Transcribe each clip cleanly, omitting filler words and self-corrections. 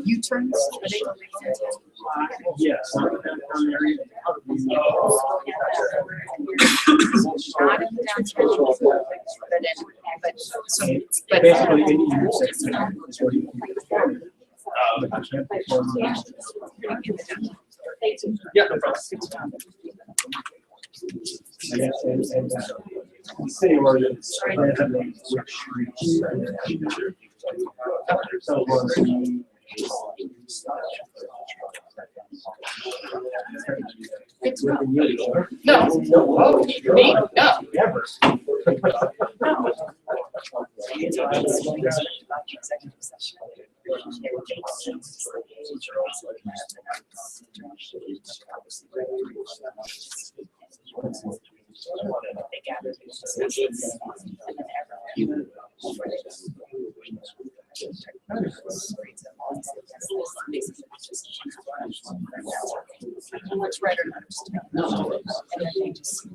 U-turns? Yes. Not in the downtown, but Basically, any intersection is where you can yeah, no problem. Say where it's no, oh, me, no. Never. What's right or not? No. And then they just.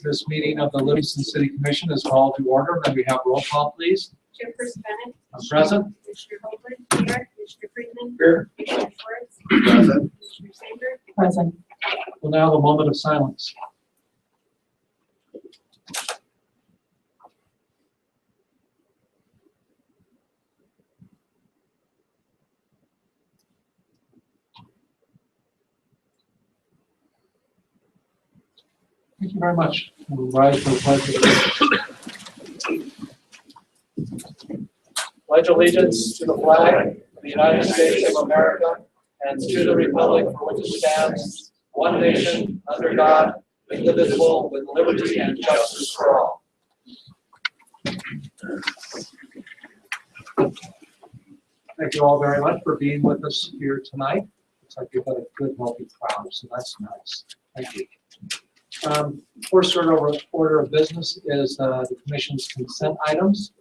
This meeting of the Livingston City Commission is called to order. May we have roll call, please? Chairperson Bennett. I'm present. Commissioner Holbrook. Here. Commissioner Friedman. Here. Commissioner Schwartz. Present. Commissioner Sandberg. Present. We'll now have a moment of silence. Thank you very much. We'll rise for the pledge. Pledge allegiance to the flag of the United States of America and to the republic for which it stands, one nation, under God, indivisible, with liberty and justice for all. Thank you all very much for being with us here tonight. Looks like you've got a good, healthy crowd, so that's nice. Thank you. First order of business is the Commission's consent items.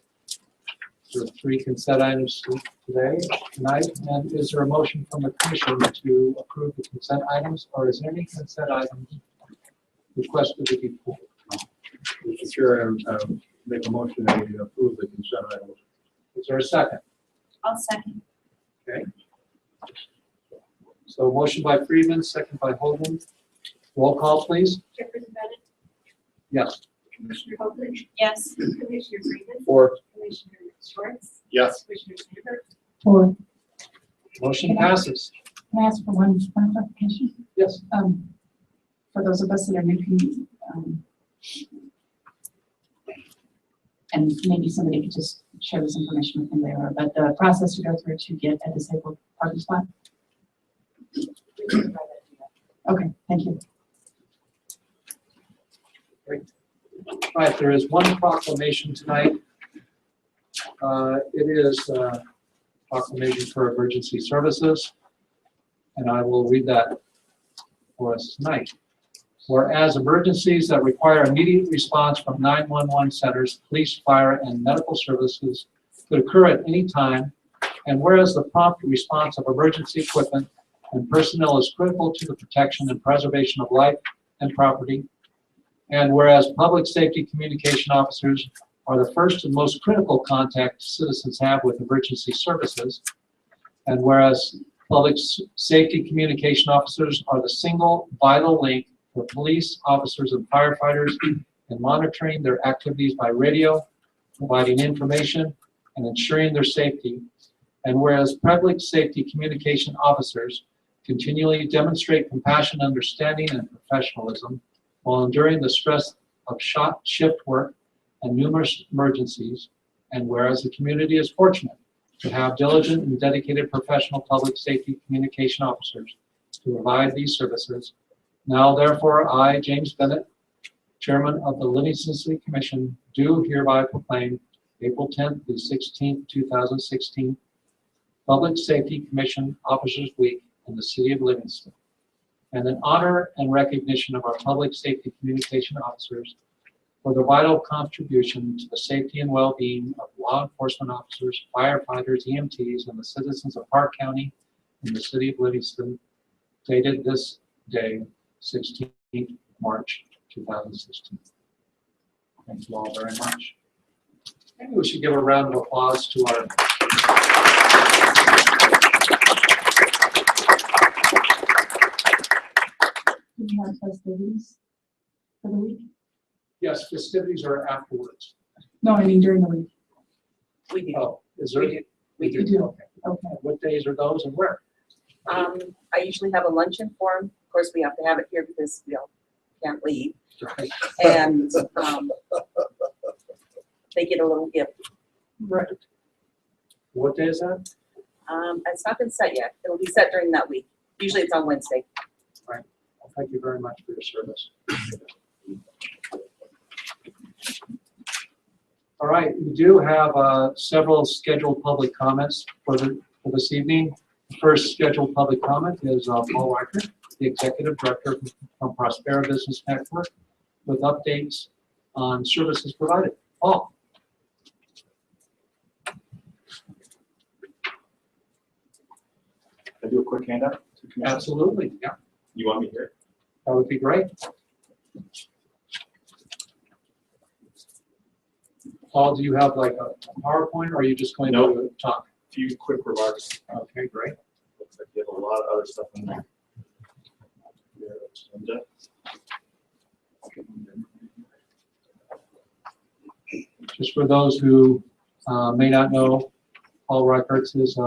There are 3 consent items tonight, and is there a motion from the commission to approve the consent items, or is there any consent items requested to be pulled? Mr. Chair, I make a motion that we approve the consent items. Is there a second? I'll second. Okay. So motion by Freeman, second by Hogan. Roll call, please. Chairperson Bennett, Yes. Commissioner Hoagland, Yes. Commissioner Freeman, Four. Commissioner Schwartz, Yes. Commissioner Sandberg, For, Motion passes. can I ask for one clarification? Yes. For those of us that are new, and maybe somebody could just share this information with them later, but the process to go through to get a disabled parking spot? Okay, thank you. All right, there is one proclamation tonight. It is proclamation for emergency services, and I will read that for us tonight. Whereas emergencies that require immediate response from 911 centers, police, fire, and medical services could occur at any time, and whereas the prompt response of emergency equipment and personnel is critical to the protection and preservation of life and property, and whereas public safety communication officers are the first and most critical contact citizens have with emergency services, and whereas public safety communication officers are the single vital link for police officers and firefighters in monitoring their activities by radio, providing information, and ensuring their safety, and whereas public safety communication officers continually demonstrate compassion, understanding, and professionalism while enduring the stress of shift work and numerous emergencies, and whereas the community is fortunate to have diligent and dedicated professional public safety communication officers to provide these services. Now, therefore, I, James Bennett, Chairman of the Livingston City Commission, do hereby proclaim April 10th through 16th, 2016, Public Safety Commission Officers Week in the City of Livingston, and in honor and recognition of our public safety communication officers for their vital contribution to the safety and well-being of law enforcement officers, firefighters, EMTs, and the citizens of Park County and the City of Livingston, dated this day, 16th March 2016. Thank you all very much. Maybe we should give a round of applause to our Do you have festivities for the week? Yes, festivities are afterwards. No, I mean during the week. We do. Oh, is there? We do. You do? Okay. Okay. What days are those and where? I usually have a luncheon for 'em. Of course, we have to have it here because we all can't leave. Right. And they get a little gift. Right. What day is that? It's not been set yet. It'll be set during that week. Usually it's on Wednesday. Well, thank you very much for your service. All right, we do have several scheduled public comments for this evening. The first scheduled public comment is Paul Reichert, the Executive Director from Prospera Business Network, with updates on services provided. Paul. Can I do a quick handout? Absolutely, yeah, You want me here? that would be great. Paul, do you have like a PowerPoint, or are you just going to talk? A few quick remarks. Okay, great. Looks like you have a lot of other stuff in there. Your agenda. Just for those who may not know, Paul Reichert is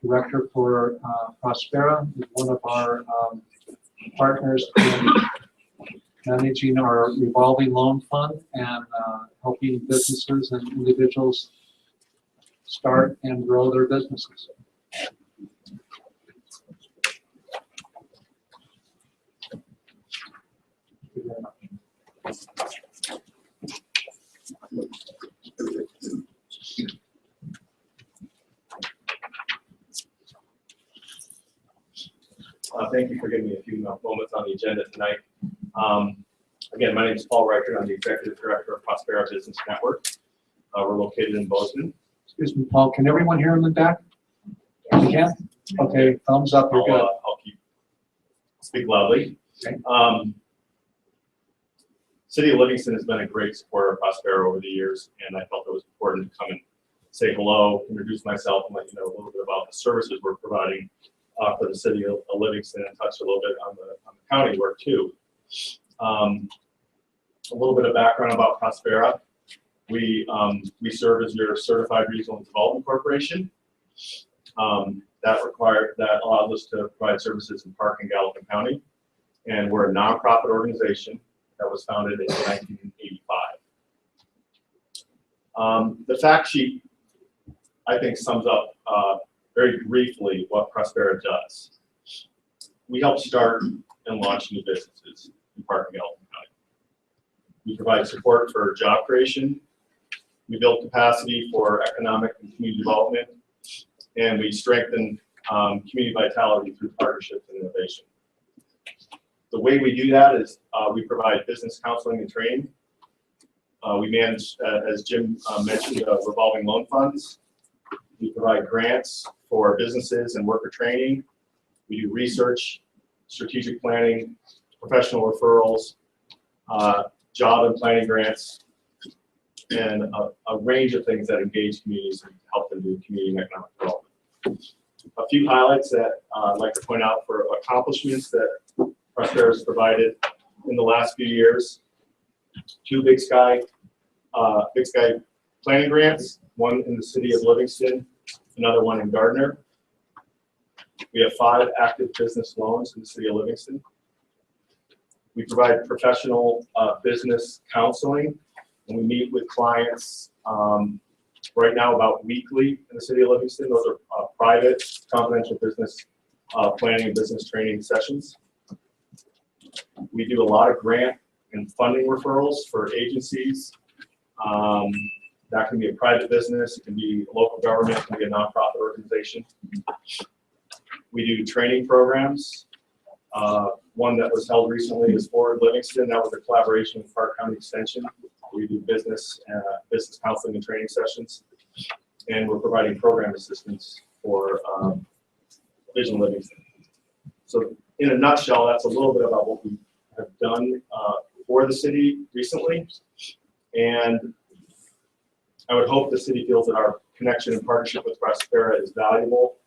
Director for Prospera. He's one of our partners in managing our revolving loan fund and helping businesses and individuals start and grow their businesses. Thank you very much. Thank you for giving me a few moments on the agenda tonight. Again, my name is Paul Reichert. I'm the Executive Director of Prospera Business Network. We're located in Bozeman. Excuse me, Paul, can everyone hear him in the back? You can? Okay, thumbs up, you're good. I'll speak loudly. Okay. City of Livingston has been a great supporter of Prospera over the years, and I felt it was important to come and say hello, introduce myself, and let you know a little bit about the services we're providing for the city of Livingston, and touch a little bit on the county work too. A little bit of background about Prospera. We serve as your certified regional development corporation. That allows us to provide services in Park and Gallatin County, and we're a nonprofit organization that was founded in 1985. The fact sheet, I think, sums up very briefly what Prospera does. We help start and launch new businesses in Park and Gallatin County. We provide support for job creation. We build capacity for economic and community development, and we strengthen community vitality through partnerships and innovation. The way we do that is we provide business counseling and training. We manage, as Jim mentioned, revolving loan funds. We provide grants for businesses and worker training. We do research, strategic planning, professional referrals, job and planning grants, and a range of things that engage communities and help them do community and economic development. A few highlights that I'd like to point out for accomplishments that Prospera has provided in the last few years. 2 Big Sky planning grants, one in the city of Livingston, another one in Gardner. We have 5 active business loans in the city of Livingston. We provide professional business counseling, and we meet with clients right now about weekly in the city of Livingston. Those are private, confidential business planning and business training sessions. We do a lot of grant and funding referrals for agencies. That can be a private business, it can be a local government, it can be a nonprofit organization. We do training programs. One that was held recently is Forward Livingston. That was a collaboration with Park County Extension. We do business counseling and training sessions, and we're providing program assistance for Vision Livingston. So in a nutshell, that's a little bit about what we have done for the city recently. And I would hope the city feels that our connection and partnership with Prospera is valuable,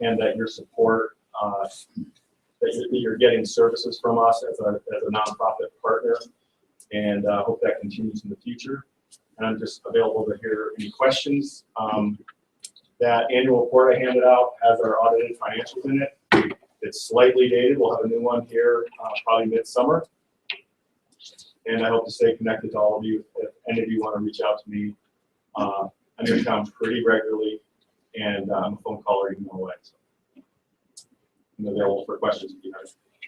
and that your support, that you're getting services from us as a nonprofit partner, and hope that continues in the future. And I'm just available to hear any questions. That annual report I handed out has our audited financials in it. It's slightly dated. We'll have a new one here probably midsummer. And I hope to stay connected to all of you. If any of you want to reach out to me, I'm in town pretty regularly, and I'm a phone call or email away. So I'm available for questions if you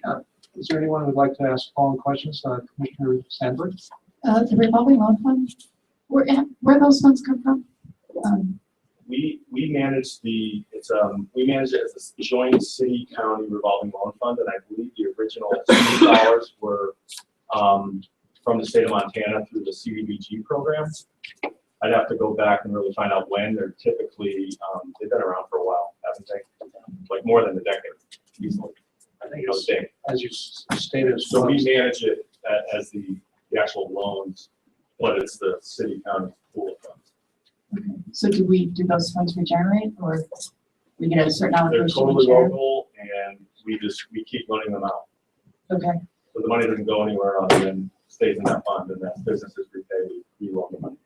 have. Is there anyone who would like to ask Paul questions? Commissioner Sandberg? The revolving loan fund, where those funds come from? We manage we manage it as a joint city county revolving loan fund, and I believe the original $2 were from the state of Montana through the CDBG program. I'd have to go back and really find out when. They're typically they've been around for a while, haven't they? Like more than a decade, easily. I think it's, as you stated. So we manage it as the actual loans, but it's the city county pool of funds. Okay. So do those funds regenerate, or we get a certain allocation? They're totally each year? local, and we keep loaning them out. Okay. So the money doesn't go anywhere other than stays in that fund, and that businesses repay, we loan the money.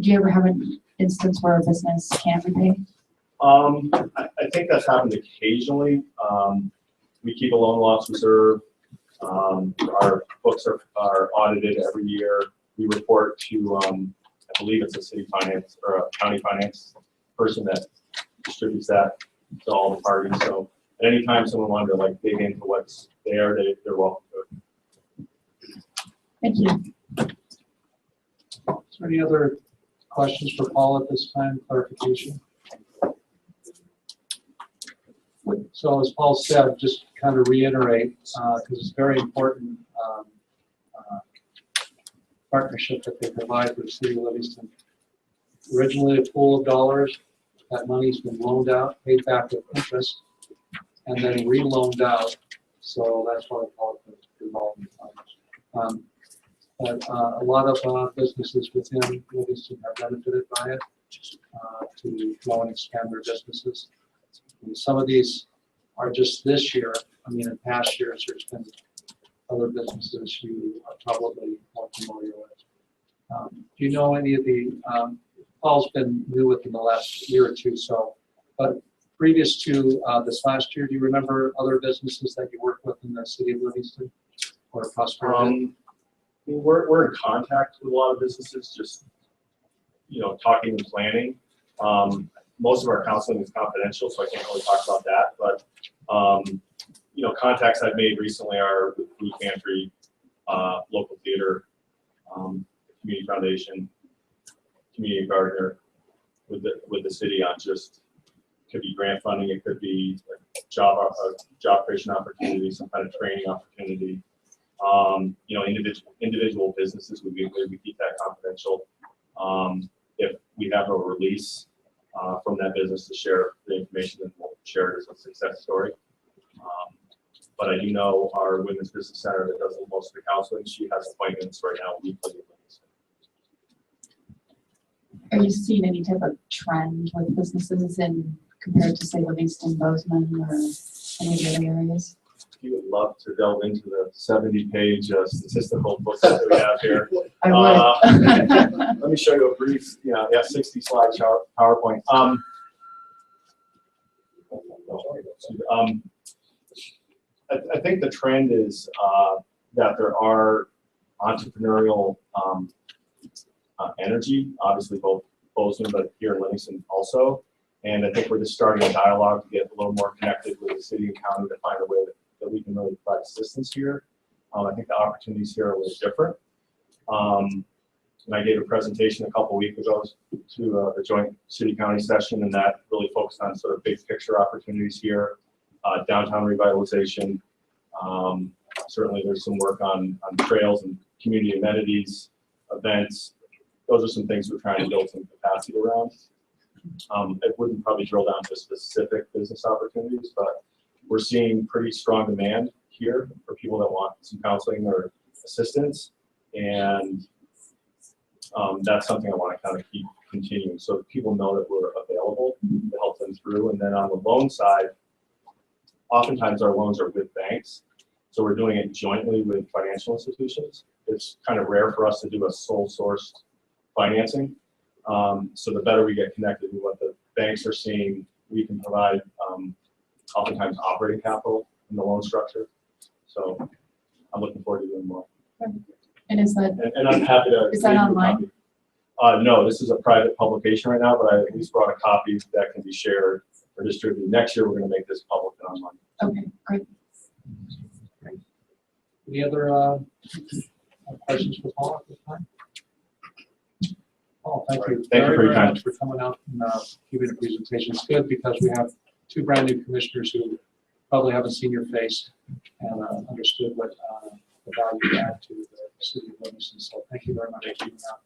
Do you ever have an instance where a business can't repay? I think that's happened occasionally. We keep a loan loss reserve. Our books are audited every year. We report to, I believe it's a city finance or a county finance person that distributes that to all the parties. So at any time someone wanted to like dig into what's there, they're welcome to. Thank you. Is there any other questions for Paul at this time, clarification? So as Paul said, just kind of reiterate, because it's very important partnership that they provide for the city of Livingston. originally a pool of dollars. That money's been loaned out, paid back with interest, and then re-loaned out. So that's why I call it the revolving fund. But a lot of businesses within Livingston have benefited by it to grow and expand their businesses. And some of these are just this year. I mean, in past years, there's been other businesses you are probably more familiar with. Do you know any of the, Paul's been new within the last year or two, so, but previous to this last year, do you remember other businesses that you worked with in the city of Livingston or Prosperity? We're in contact with a lot of businesses, just, talking and planning. Most of our counseling is confidential, so I can't really talk about that, but, contacts I've made recently are with Food Pantry, local theater, community foundation, community gardener, with the city on just, could be grant funding, it could be a job creation opportunity, some kind of training opportunity. Individual businesses, we keep that confidential. If we have a release from that business to share the information, then we'll share it as a success story. But I do know our Women's Business Center that does most of the counseling, she has appointments right now weekly. Are you seeing any type of trend with businesses in compared to, say, Livingston, Bozeman, or any of the other areas? You would love to delve into the 70-page statistical book that we have here. I would. Let me show you a brief, 60-slide PowerPoint. I think the trend is that there are entrepreneurial energy, obviously both Bozeman, but here in Livingston also. And I think we're just starting a dialogue to get a little more connected with the city and county to find a way that we can really provide assistance here. I think the opportunities here are a little different. And I gave a presentation a couple weeks ago to the joint city-county session, and that really focused on sort of big picture opportunities here, downtown revitalization. Certainly there's some work on trails and community amenities, events. Those are some things we're trying to build some capacity around. It wouldn't probably drill down to specific business opportunities, but we're seeing pretty strong demand here for people that want some counseling or assistance, and that's something I want to kind of keep continuing so that people know that we're available to help them through. And then on the loan side, oftentimes our loans are with banks, so we're doing it jointly with financial institutions. It's kind of rare for us to do a sole sourced financing. So the better we get connected with what the banks are seeing, we can provide oftentimes operating capital in the loan structure. So I'm looking forward to doing more. And is that And I'm happy to. Is that online? No, this is a private publication right now, but I at least brought a copy that can be shared or distributed. Next year, we're going to make this public and online. okay? Great. Any other questions for Paul at this time? Oh, thank you. Thank you for your time. Much for coming out and giving a presentation. It's good because we have two brand new commissioners who probably haven't seen your face and understood what the value you add to the city of Livingston. So thank you very much for coming out.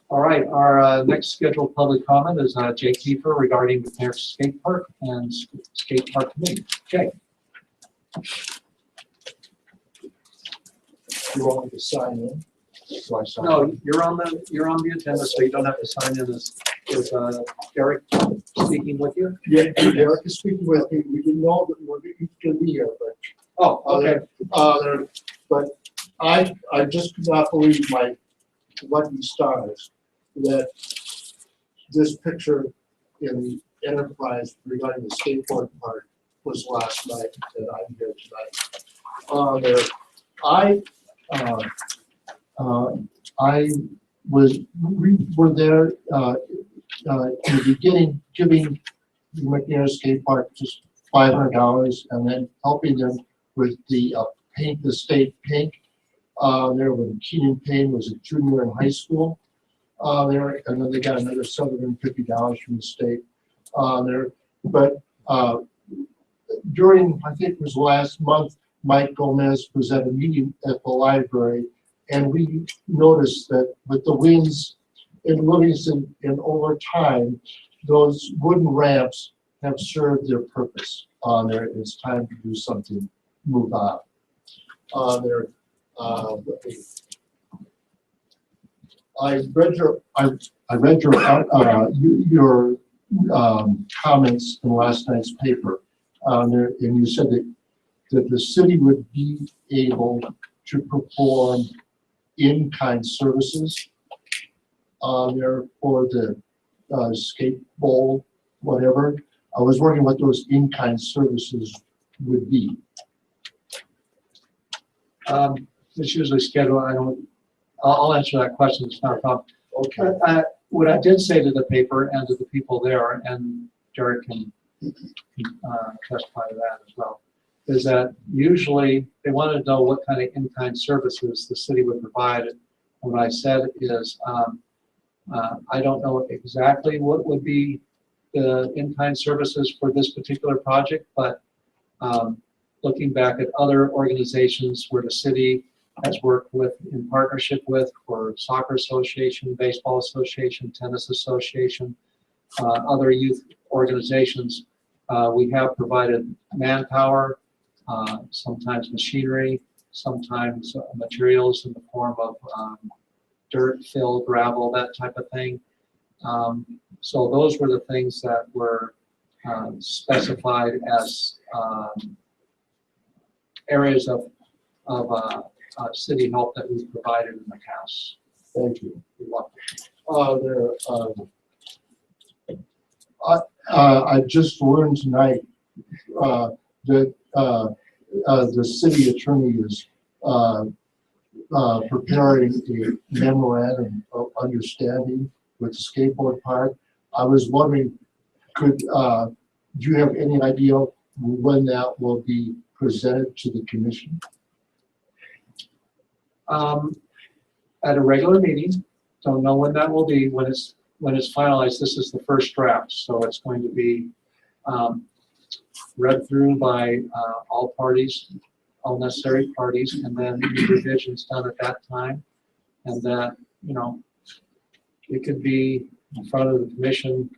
All right, our next scheduled public comment is Jay Kiefer regarding the Parents Skate Park and Skate Park Committee. Jay. You want me to sign in? So I sign in? No, you're on the agenda, so you don't have to sign in. Is Derek speaking with you? Yeah, Derek is speaking with me. We didn't know that we're going to be here, but Oh, okay. but I just could not believe my lucky stars that this picture in the Enterprise regarding the skateboard park was last night that I'm here tonight. We were there in the beginning giving the McNair Skate Park just $500 and then helping them with the paint the state pink. There when Keenan Payne was a junior in high school. And then they got another $750 from the state. During, I think it was last month, Mike Gomez was at a meeting at the library And we noticed that with the winds in Livingston and over time, those wooden ramps have served their purpose. It's time to do something, move on. I read your comments in last night's paper, and you said that the city would be able to perform in-kind services there for the skate bowl, whatever. I was wondering what those in-kind services would be. It's usually scheduled. I'll answer that question. It's not a problem. Okay. What I did say to the paper and to the people there, and Derek can testify to that as well, is that usually they wanted to know what kind of in-kind services the city would provide. And what I said is, I don't know exactly what would be the in-kind services for this particular project, but looking back at other organizations where the city has worked with, in partnership with, for soccer association, baseball association, tennis association, other youth organizations, we have provided manpower, sometimes machinery, sometimes materials in the form of dirt, fill, gravel, that type of thing. So those were the things that were specified as areas of city help that we've provided in the past. Thank you. You're welcome. I just learned tonight that the city attorney is preparing a memorandum of understanding with the skateboard park. I was wondering, do you have any idea when that will be presented to the commission? At a regular meeting. Don't know when that will be. When it's finalized, this is the first draft, so it's going to be read through by all parties, all necessary parties, and then revisions done at that time. And that, you know, it could be in front of the commission,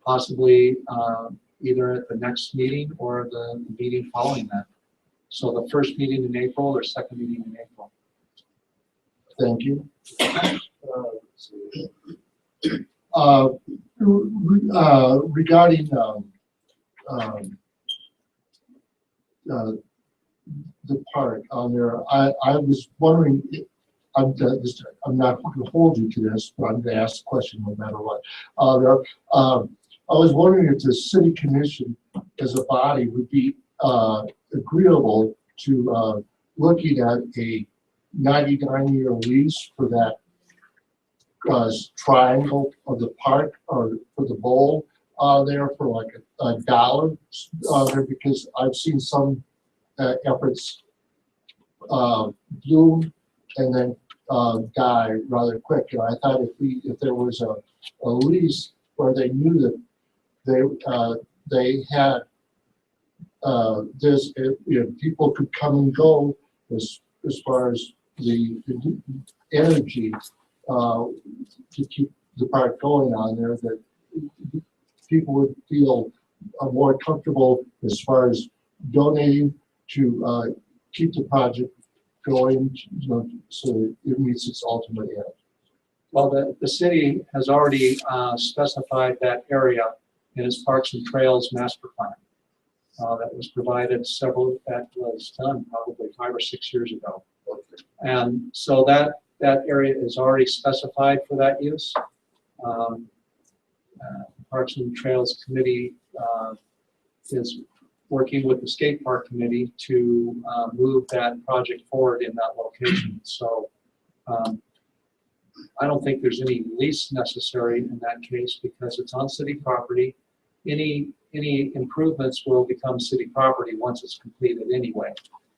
possibly either at the next meeting or the meeting following that. So the first meeting in April or second meeting in April. Thank you. Regarding the park on there, I was wondering, I'm not going to hold you to this, but I'm going to ask the question no matter what. I was wondering if the city commission as a body would be agreeable to looking at a 99-year lease for that triangle of the park, or for the bowl there, for like $1 there, because I've seen some efforts bloom and then die rather quick. And I thought if there was a lease where they knew that they had there's, you know, people could come and go as far as the energy to keep the park going on there, that people would feel more comfortable as far as donating to keep the project going, you know, so it meets its ultimate end. Well, the city has already specified that area in its Parks and Trails master plan. That was provided that was done probably 5 or 6 years ago. And so that area is already specified for that use. Parks and Trails Committee is working with the skate park committee to move that project forward in that location. So I don't think there's any lease necessary in that case because it's on city property. Any improvements will become city property once it's completed anyway.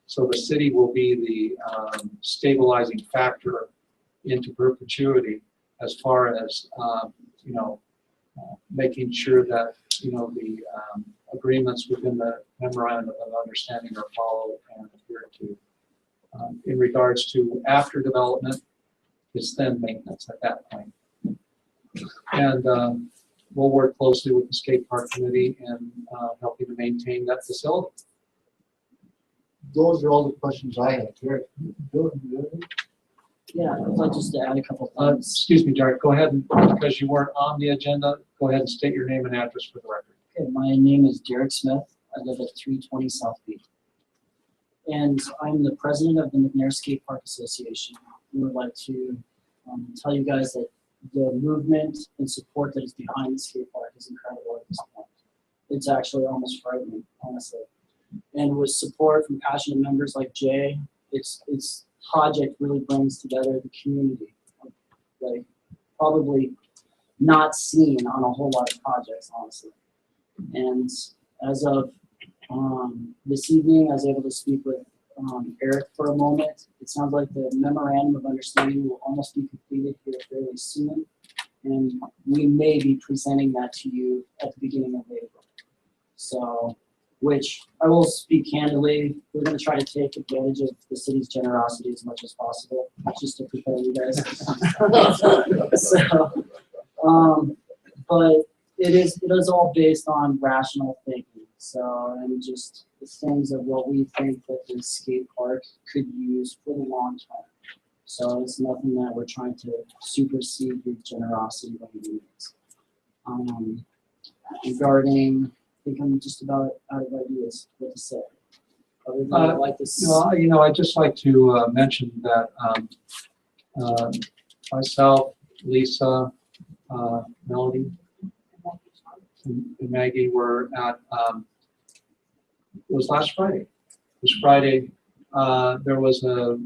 So the city will be the stabilizing factor into perpetuity as far as you know, making sure that, you know, the agreements within the memorandum of understanding are followed and adhered to. In regards to after development, it's then maintenance at that point. And we'll work closely with the skate park committee and helping to maintain that facility. Those are all the questions I had. Derek, Yeah, I'd like just to add a couple things. Excuse me, Derek, go ahead, and because you weren't on the agenda, go ahead and state your name and address for the record. Okay, my name is Derek Smith. I live at 320 South Beach. And I'm the president of the McNair Skate Park Association. We would like to tell you guys that the movement and support that is behind the skate park is incredible at this point. It's actually almost frightening, honestly. And with support from passionate members like Jay, it's project really brings together the community, like probably not seen on a whole lot of projects, honestly. And as of this evening, I was able to speak with Eric for a moment. It sounds like the memorandum of understanding will almost be completed here fairly soon, and we may be presenting that to you at the beginning of April. So, which I will speak candidly, we're going to try to take advantage of the city's generosity as much as possible, just to prepare you guys. So, but it is all based on rational thinking. So, and just the things of what we think that the skate park could use for the long term. So it's nothing that we're trying to supersede your generosity by any means. Regarding, I think I'm just about out of ideas what to say. Other than I'd like to I'd just like to mention that myself, Lisa, Melody, and Maggie were at, it was last Friday. This Friday, there was a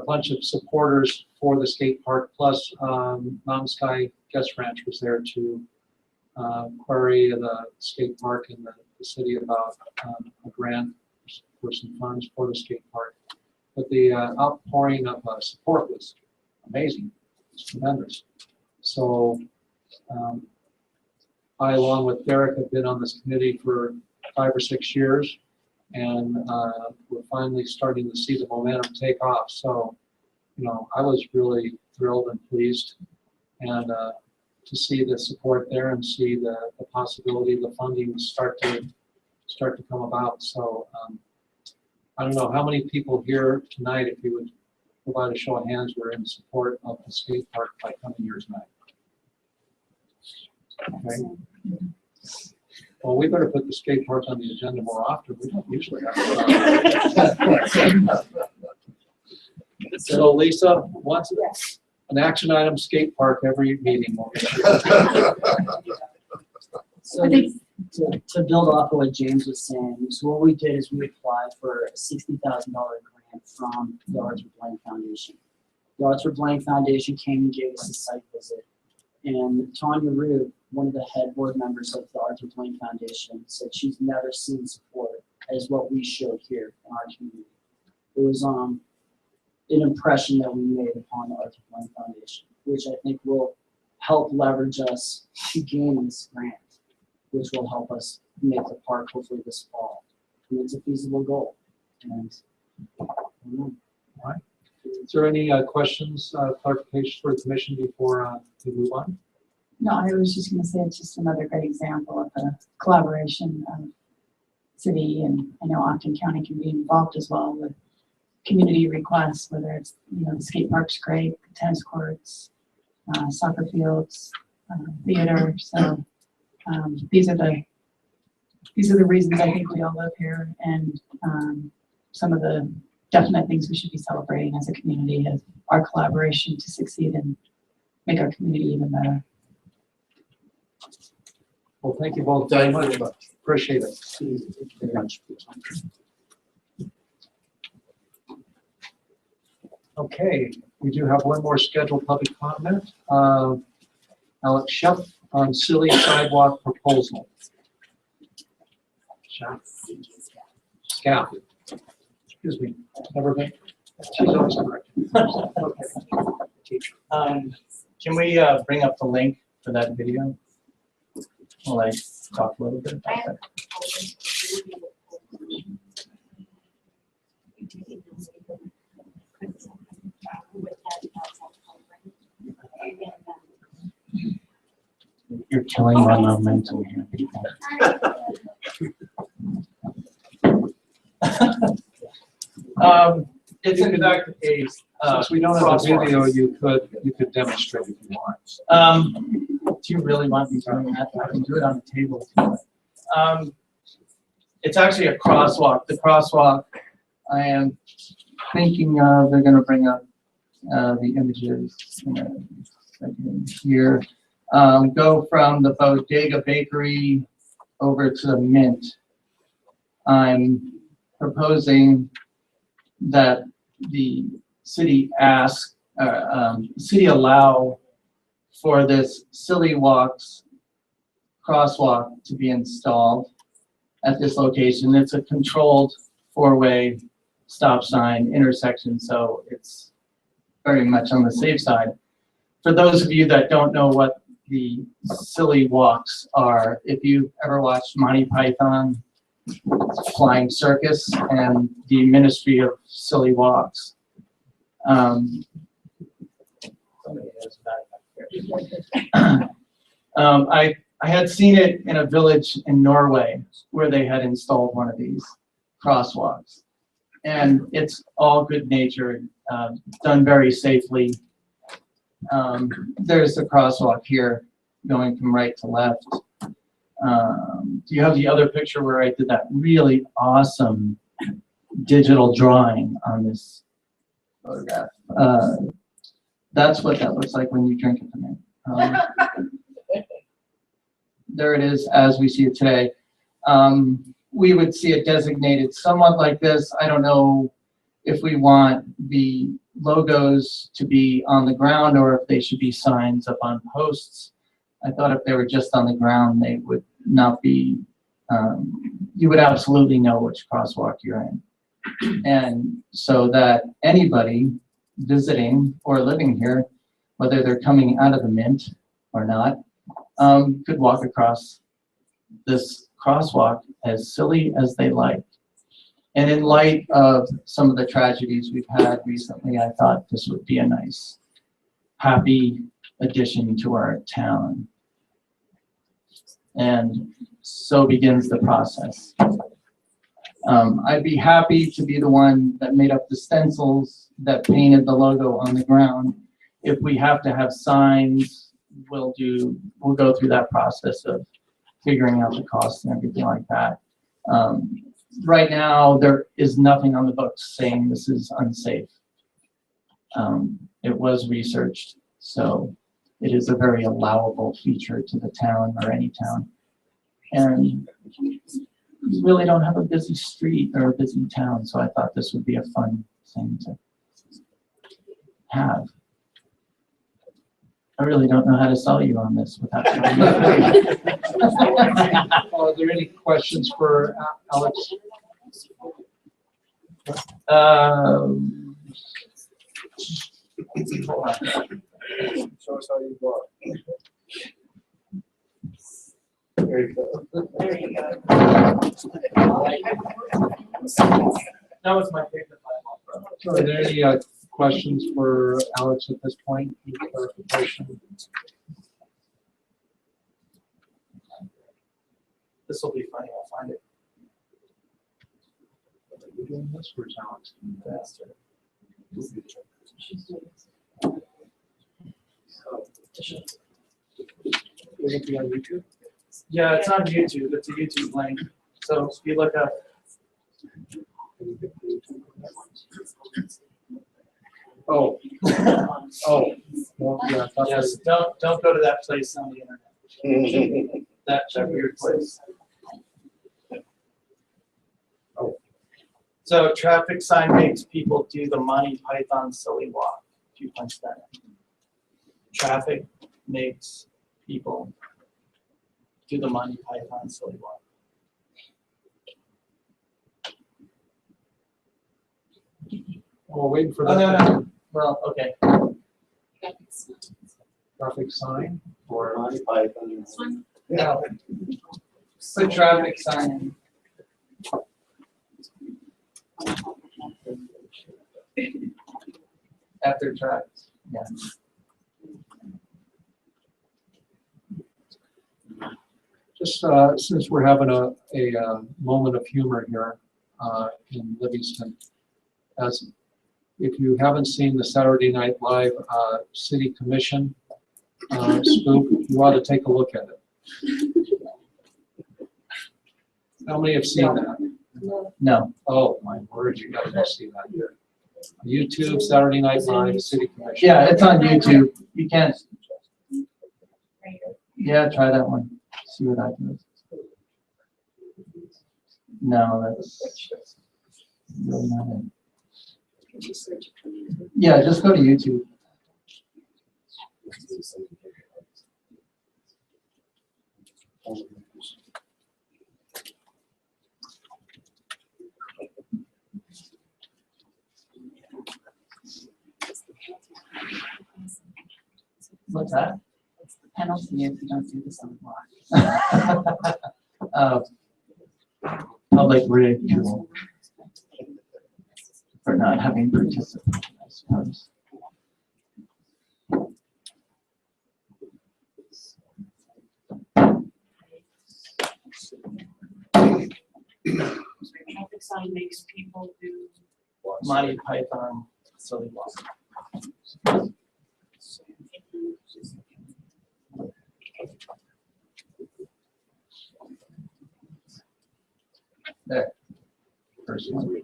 bunch of supporters for the skate park, plus Mountain Sky Guest Ranch was there to query the skate park and the city about a grant for some funds for the skate park. But the outpouring of support was amazing. It's tremendous. So I, along with Derek, have been on this committee for 5 or 6 years, and we're finally starting to see the momentum take off. So, I was really thrilled and pleased, and to see the support there and see the possibility of the funding start to come about. So, I don't know how many people here tonight, if you would provide a show of hands, were in support of the skate park by coming here tonight. Okay. Well, we better put the skate park on the agenda more often. We don't usually have it. So Lisa, once an action item skate park every meeting. So to build off of what James was saying, so what we did is we applied for a $60,000 grant from the Arthur Blank Foundation. The Arthur Blank Foundation came and gave us a site visit. And Tanya Rue, one of the head board members of the Arthur Blank Foundation, said she's never seen support as what we showed here in our community. It was an impression that we made upon the Arthur Blank Foundation, which I think will help leverage us to gain this grant, which will help us make the park hopefully this fall. And it's a feasible goal. And All right. Is there any questions, clarifications for the commission before we move on? No, I was just going to say it's just another great example of the collaboration of city, and I know Ogden County can be involved as well with community requests, whether it's, the skate park's great, tennis courts, soccer fields, theater. So these are the reasons I think we all live here, and some of the definite things we should be celebrating as a community is our collaboration to succeed and make our community even better. Well, thank you both very much. Appreciate it. very much. Okay, we do have one more scheduled public comment. Alex Sheff on silly sidewalk proposal. Sheff. Scout. Excuse me. Never been. She's always correct. Okay. Can we bring up the link for that video? While I talk a little bit about that. You're killing my momentum here, people. It's in fact a, Since we don't have a crosswalk. video, you could demonstrate if you want. Do you really want me doing that? I can do it on the table if you want. It's actually a crosswalk. The crosswalk I am thinking of, they're gonna bring up the images in a second here. Go from the Bodega Bakery over to the Mint. I'm proposing that the city city allow for this Silly Walks crosswalk to be installed at this location. It's a controlled four-way stop sign intersection, so it's very much on the safe side. For those of you that don't know what the Silly Walks are, if you've ever watched Monty Python, Flying Circus, and the Ministry of Silly Walks. Somebody has a bag back there. I had seen it in a village in Norway where they had installed one of these crosswalks. And it's all good natured, done very safely. There's the crosswalk here going from right to left. Do you have the other picture where I did that really awesome digital drawing on this photograph? That's what that looks like when you drink it from it. There it is as we see it today. We would see it designated somewhat like this. I don't know if we want the logos to be on the ground or if they should be signs up on posts. I thought if they were just on the ground, they would not be, you would absolutely know which crosswalk you're in. And so that anybody visiting or living here, whether they're coming out of the Mint or not, could walk across this crosswalk as silly as they like. And in light of some of the tragedies we've had recently, I thought this would be a nice, happy addition to our town. And so begins the process. I'd be happy to be the one that made up the stencils that painted the logo on the ground. If we have to have signs, we'll go through that process of figuring out the costs and everything like that. Right now, there is nothing on the books saying this is unsafe. It was researched, so it is a very allowable feature to the town or any town. And we really don't have a busy street or a busy town, so I thought this would be a fun thing to have. I really don't know how to sell you on this without telling you. Are there any questions for Alex? Show us how you walk. There you go. There you go. That was my favorite. So are there any questions for Alex at this point? Any clarification? This will be funny, I'll find it We're doing this for Alex. faster. Will it be on YouTube? Yeah, it's on YouTube, it's a YouTube link. So if you look up, Oh. Oh. Well, yeah, I thought yes, don't go to that place on the internet. That weird place. Oh. So traffic sign makes people do the Monty Python silly walk. If you punch that in. Traffic makes people do the Monty Python silly walk. We're waiting for Oh, that no. Well, okay. traffic sign or? This one? Yeah. Put traffic sign in. After tracks, yeah. Just since we're having a moment of humor here in Livingston, as if you haven't seen the Saturday Night Live City Commission scoop, you ought to take a look at it. How many have seen that? No. Oh, my word, you gotta go see that here. YouTube, Saturday Night Live, City Commission. Yeah, it's on YouTube. You can't. Yeah, try that one. See what happens. No, that's really not it. Yeah, just go to YouTube. What's that? It's the penalty if you don't do this on the block. Public ridicule for not having participated, I suppose. Traffic sign makes people do. Monty Python, silly walk. There. First one.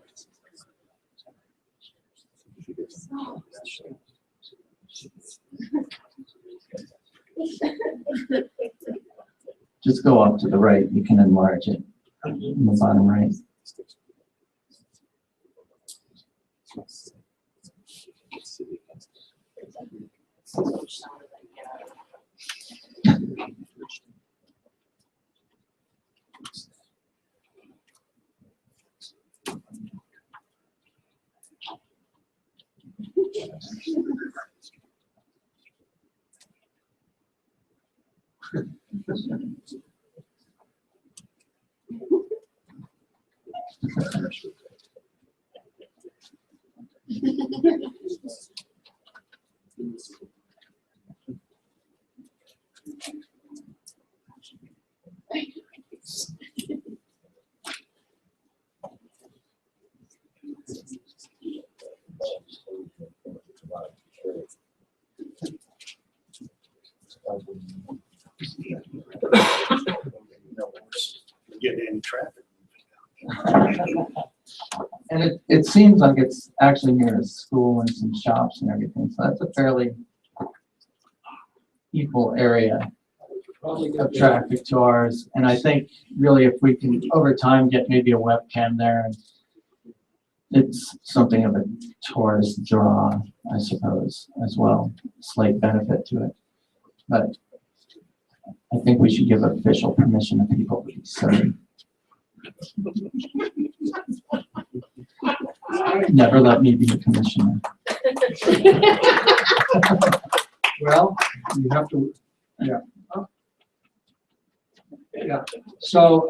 Just go up to the right. You can enlarge it in the bottom right. Getting in traffic. And it seems like it's actually near a school and some shops and everything, so that's a fairly equal area of traffic to ours. And I think really if we can over time get maybe a webcam there, and it's something of a tourist draw, I suppose, as well, slight benefit to it. But I think we should give official permission to people to be silly. Never let me be the commissioner. Well, you have to, yeah. Yeah, so,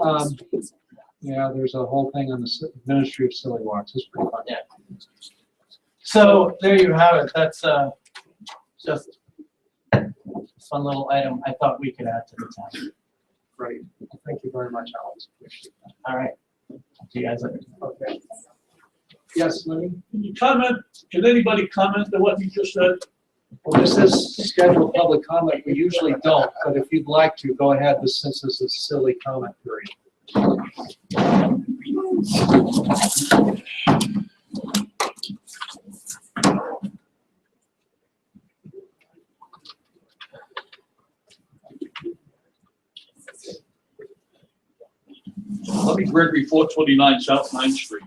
yeah, there's a whole thing on the Ministry of Silly Walks. It's pretty fun. Yeah. So there you have it. That's just a fun little item I thought we could add to the town. Great. Thank you very much, Alex. Appreciate that. All right. See you guys later. Okay. Yes, Lenny? Can you comment, can anybody comment on what you just said? Well, this is scheduled public comment. We usually don't, but if you'd like to, go ahead, since this is a silly comment period. Let me Gregory, 429 South 9th Street.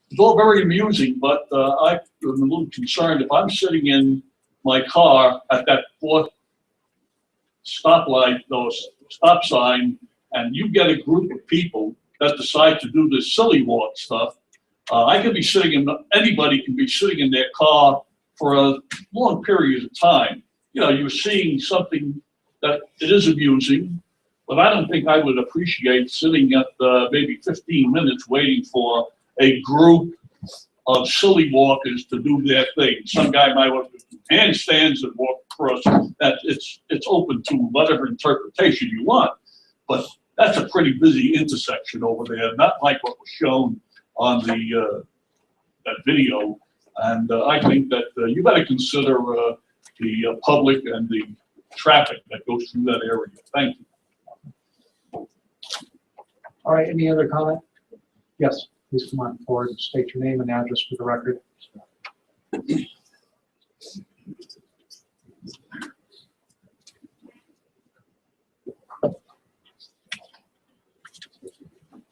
It's all very amusing, but I'm a little concerned. If I'm sitting in my car at that fourth stoplight, those stop sign, and you get a group of people that decide to do this silly walk stuff, I could be sitting in, anybody can be sitting in their car for a long period of time. You know, you're seeing something that it is amusing, but I don't think I would appreciate sitting at maybe 15 minutes waiting for a group of silly walkers to do their thing. Some guy might want to do handstands and walk across. That it's open to whatever interpretation you want. but that's a pretty busy intersection over there, not like what was shown on the, that video. And I think that you better consider the public and the traffic that goes through that area. Thank you. All right, any other comment? Yes, please come on forward and state your name and address for the record.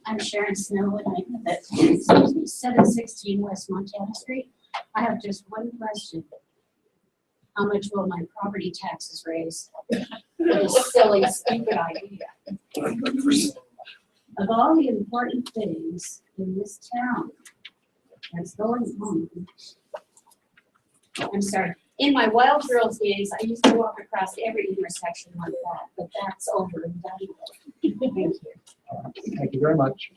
I'm Sharon Snow, and I live at 716 West Montana Street. I have just one question. How much will my property taxes raise for this silly, stupid idea? Of all the important things in this town that's going on, I'm sorry, in my wild girls days, I used to walk across every intersection like that, but that's over and done with. Thank you. Thank you very much.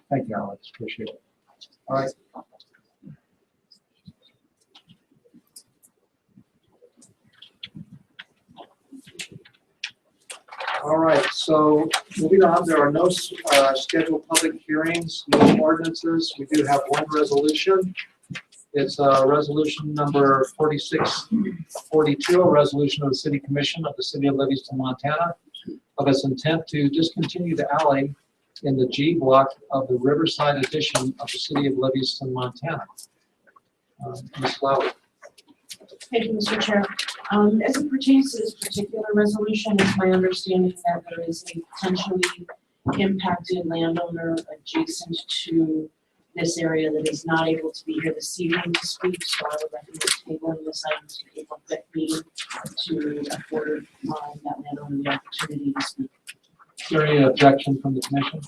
Thank you, Alex. Appreciate it. All right. All right, so moving on, there are no scheduled public hearings, no ordinances. We do have one resolution. It's resolution number 4642, a resolution of the City Commission of the City of Livingston, Montana, of its intent to discontinue the alley in the G block of the Riverside edition of the City of Livingston, Montana. Ms. Lowry. Thank you, Mr. Chair. As it pertains to this particular resolution, it's my understanding that there is a potentially impacted landowner adjacent to this area that is not able to be here this evening to speak, so I would recommend tabling this item to the April 5th meeting to afford that landowner the opportunity to speak. Is there any objection from the commission?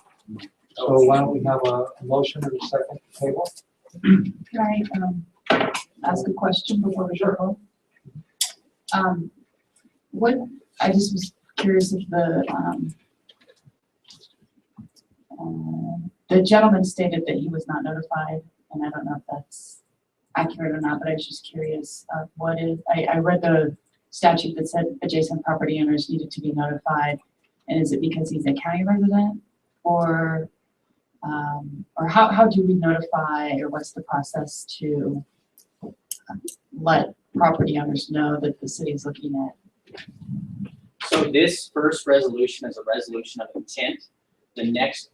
So why don't we have a motion and a second table? Can I ask a question before we go? I just was curious if the gentleman stated that he was not notified, and I don't know if that's accurate or not, but I was just curious of I read the statute that said adjacent property owners needed to be notified, and is it because he's a county resident, or how do we notify, or what's the process to let property owners know that the city is looking at? So this first resolution is a resolution of intent. The next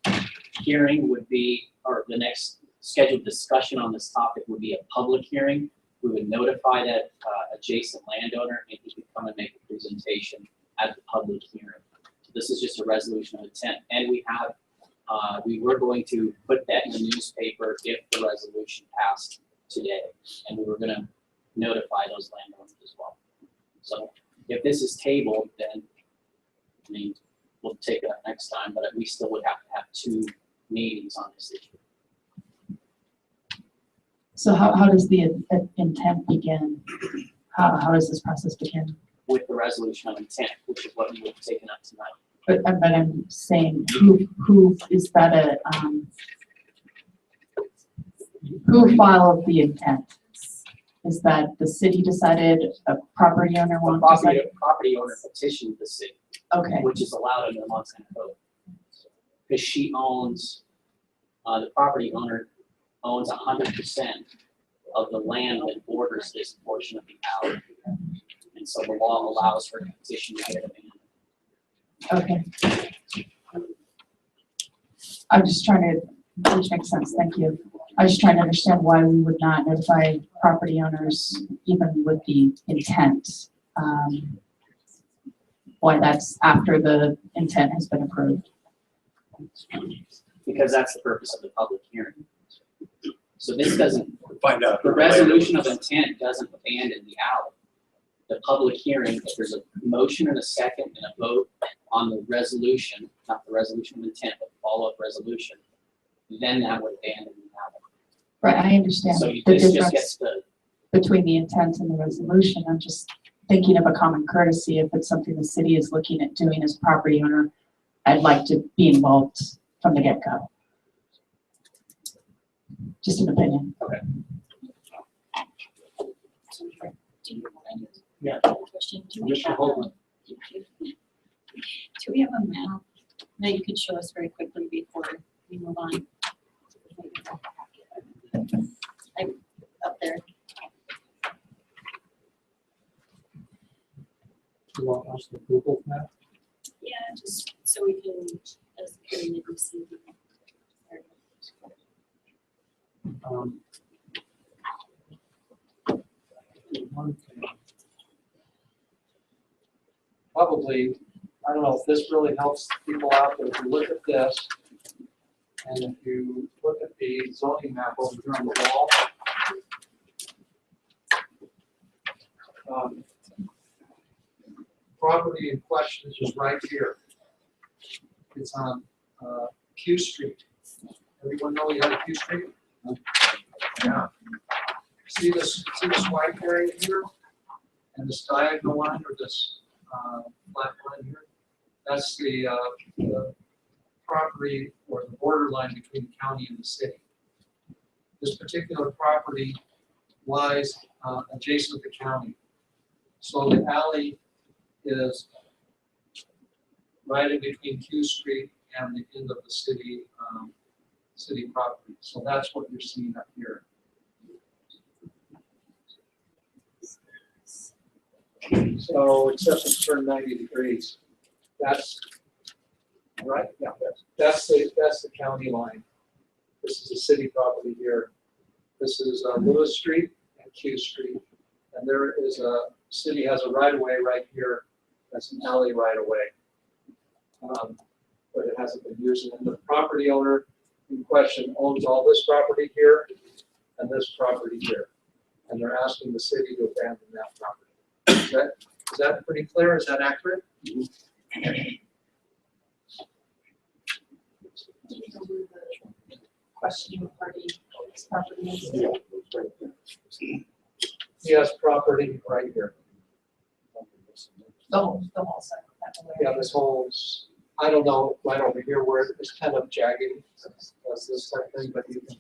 hearing would be, or the next scheduled discussion on this topic would be a public hearing. We would notify that adjacent landowner, and he could come and make a presentation at the public hearing. So this is just a resolution of intent, and we were going to put that in the newspaper if the resolution passed today, and we were going to notify those landowners as well. So if this is tabled, then I mean, we'll take it up next time, but we still would have to have 2 meetings on this issue. So how does the intent begin? How does this process begin? With the resolution of intent, which is what we would have taken up tonight. But I'm saying, who is that who filed the intent? Is that the city decided, a property owner wanted to decide? Property owner petitioned the city. Okay. Which is allowed under the Montana Code. Because she owns, the property owner owns 100% of the land that borders this portion of the alley. And so the law allows her to petition to get it abandoned. Okay. I'm just trying to, which makes sense, thank you. I was just trying to understand why we would not notify property owners even with the intent. Why that's after the intent has been approved. Because that's the purpose of the public hearing. So this doesn't, Find out. the resolution of intent doesn't abandon the alley. The public hearing, if there's a motion and a second and a vote on the resolution, not the resolution of intent, but follow-up resolution, then that would abandon the alley. Right, I understand So the this just difference gets the, between the intent and the resolution. I'm just thinking of a common courtesy. If it's something the city is looking at doing as property owner, I'd like to be involved from the get-go. Just an opinion. okay. Do you mind? Yeah. Question. Do we Commissioner have Holman. Do we have a map that you could show us very quickly before we move on? Up there. You want us to Google map? Yeah, just so we can, as a community, see. One thing. Probably, I don't know if this really helps people out, but if you look at this, and if you look at the zoning map over here on the wall, property in question is just right here. It's on Q Street. Everyone know you have Q Street? Yeah. See this white area here? And this diagonal line or this flat line here? That's the property or the border line between the county and the city. This particular property lies adjacent to the county. So the alley is right in between Q Street and the end of the city city property. So that's what you're seeing up here. So except it's turned 90 degrees. That's right. Yeah, that's the county line. This is the city property here. This is Lewis Street and Q Street, and there is a city has a right of way right here. That's an alley right of way, but it hasn't been used. And the property owner in question owns all this property here and this property here, and they're asking the city to abandon that property. Is that pretty clear? Is that accurate? Questioning party, property. He has property right here. The whole side of that way. Yeah, this whole, I don't know, right over here where it's kind of jagged, that's this type thing, but you can,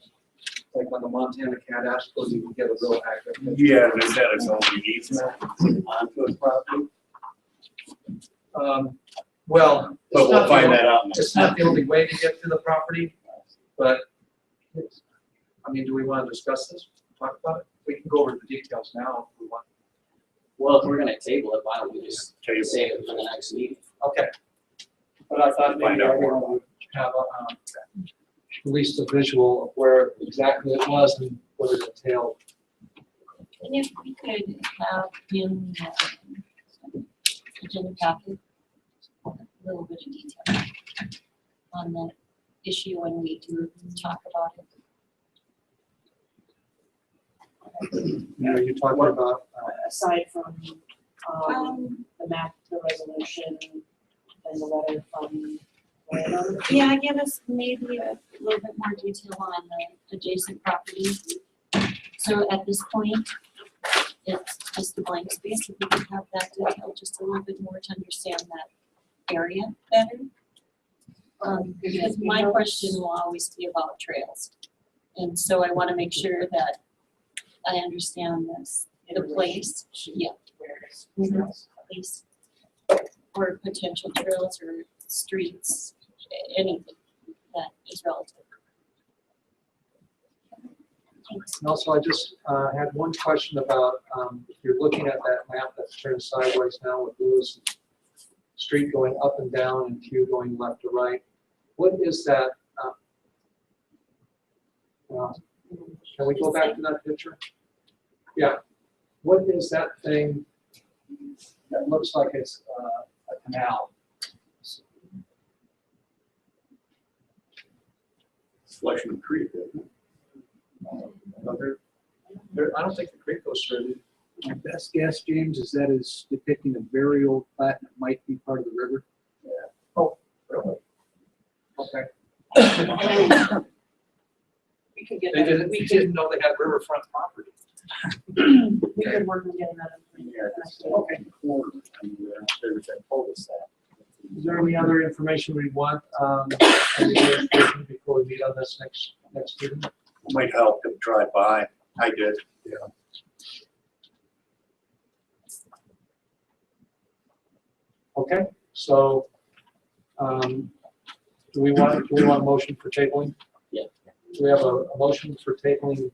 like on the Montana cat aspect, you can get a real accurate. Yeah, this had its own unique Onto his property. Well, But we'll find that out. it's not the only way to get to the property, but, I mean, do we want to discuss this, talk about it? We can go over the details now if we want. Well, if we're gonna table it, why don't we just save it for the next meeting? Okay. But I thought Find maybe out everyone would have at least a visual of where exactly it was and what it entailed. And if we could have in agenda packet, a little bit of detail on the issue when we do talk about it. Are you talking about, Aside from, the map, the resolution, and the letter from the landowner? Yeah, give us maybe a little bit more detail on the adjacent property. So at this point, it's just a blank space. If we could have that detail just a little bit more to understand that area better. Because my question will always be about trails. And so I want to make sure that I understand this, the place, yeah. Place, or potential trails or streets, anything that is relative. Thanks. and also I just had one question about, if you're looking at that map that's turned sideways now with Lewis Street going up and down and Q going left to right, what is that? Can we go back to that picture? Yeah. What is that thing that looks like it's a canal? Selection of creek. I don't think the creek goes through. My best guess, James, is that is depicting a very old plat that might be part of the river. Yeah. Oh, really? Okay. We could get They that. didn't know they had riverfront property. We could work on getting that information. Okay. Is there any other information we want before we meet on this next meeting? Might help to drive by. I did. Yeah. Okay, so Do we want a motion for tabling? Yeah. Do we have a motion for tabling,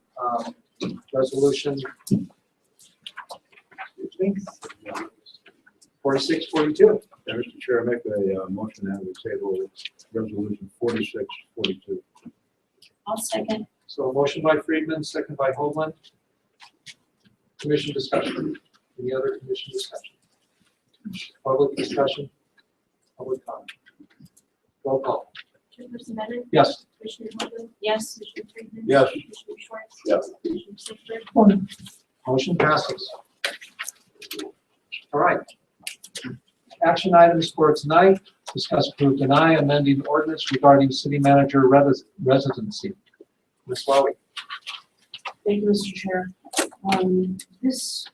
resolution? 4642. Yeah, Mr. Chair, I make a motion that we table resolution 4642. I'll second. So a motion by Friedman, second by Hoagland. Commission discussion. Any other commission discussion? Public discussion? Public comment? Roll call. Chairperson Bennett? Yes. Commissioner Vogler? Yes. Commissioner Friedman? Yes. Commissioner Schwartz? Yes. Commissioner Sichter? Motion passes. All right. Action items for tonight, discuss, approve, deny amending ordinance regarding city manager residency. Ms. Lowy. Thank you, Mr. Chair. This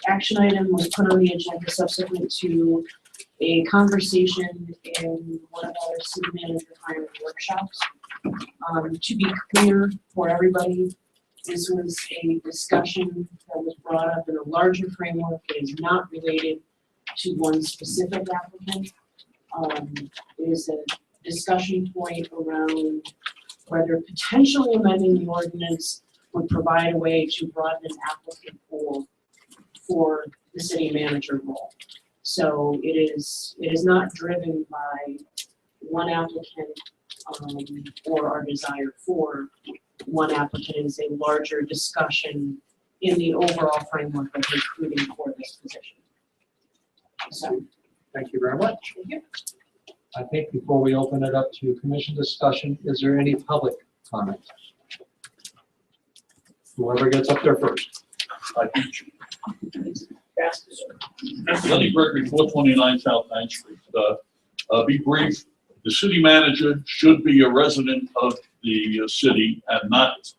action item was put on the agenda subsequent to a conversation in one of our city manager hiring workshops. To be clear for everybody, this was a discussion that was brought up in a larger framework. It is not related to one specific applicant. It is a discussion point around whether potentially amending the ordinance would provide a way to broaden an applicant pool for the city manager role. So it is not driven by one applicant or our desire for one applicant. It is a larger discussion in the overall framework of recruiting for this position. So, Thank you very much. I think before we open it up to commission discussion, is there any public comment? Whoever gets up there first. Lenny Gregory, 429 South Main Street. Be brief, the city manager should be a resident of the city and not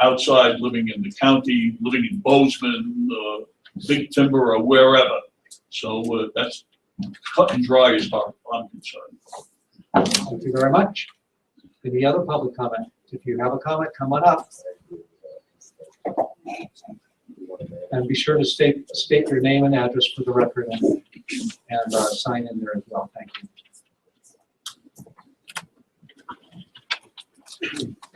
outside living in the county, living in Bozeman, Big Timber, or wherever. So that's cut and dry as far as I'm concerned. Thank you very much. Any other public comment? If you have a comment, come on up. And be sure to state your name and address for the record and sign in there as well. Thank you.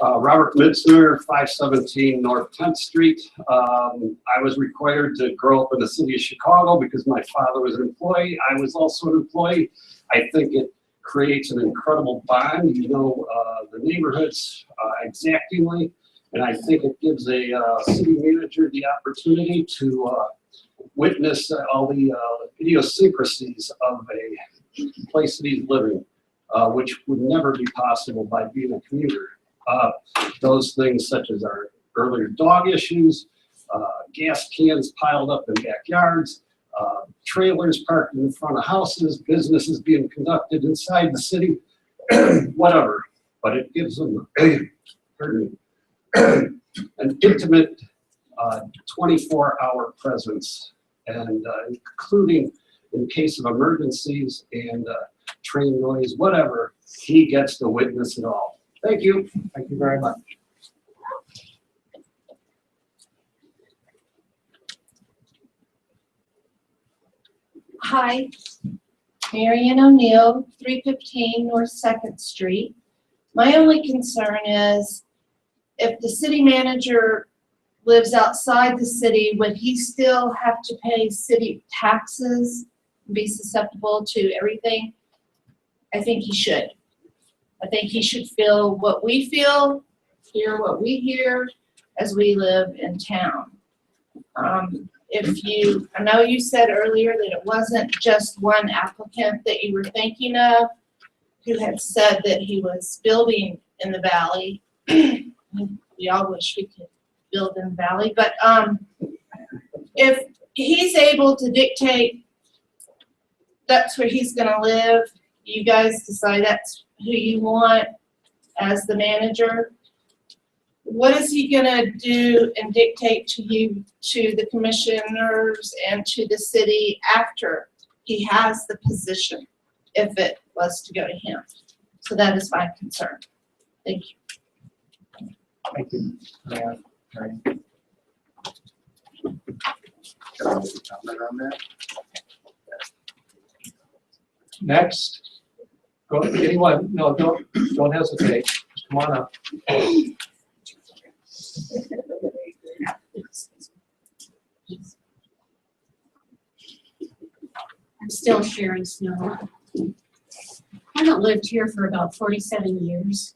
Robert Mitzner, 517 North 10th Street. I was required to grow up in the city of Chicago because my father was an employee. I was also an employee. I think it creates an incredible bond. You know the neighborhoods exactingly, and I think it gives a city manager the opportunity to witness all the idiosyncrasies of a place that he's living, which would never be possible by being a commuter. Those things such as our earlier dog issues, gas cans piled up in backyards, trailers parked in front of houses, businesses being conducted inside the city, whatever. But it gives them an intimate 24-hour presence, and including in case of emergencies and train noise, whatever, he gets to witness it all. Thank you. Thank you very much. Hi, Marion O'Neill, 315 North 2nd Street. My only concern is if the city manager lives outside the city, would he still have to pay city taxes, be susceptible to everything? I think he should. I think he should feel what we feel, hear what we hear as we live in town. I know you said earlier that it wasn't just one applicant that you were thinking of who had said that he was building in the valley. We all wish we could build in the valley, but if he's able to dictate that's where he's gonna live, you guys decide that's who you want as the manager, what is he gonna do and dictate to you, to the commissioners and to the city after he has the position, if it was to go to him? So that is my concern. Thank you. Thank you. Can I make a comment on that? Next, go, anyone, no, don't hesitate, just come on up. I'm still Sharon Snow. I haven't lived here for about 47 years,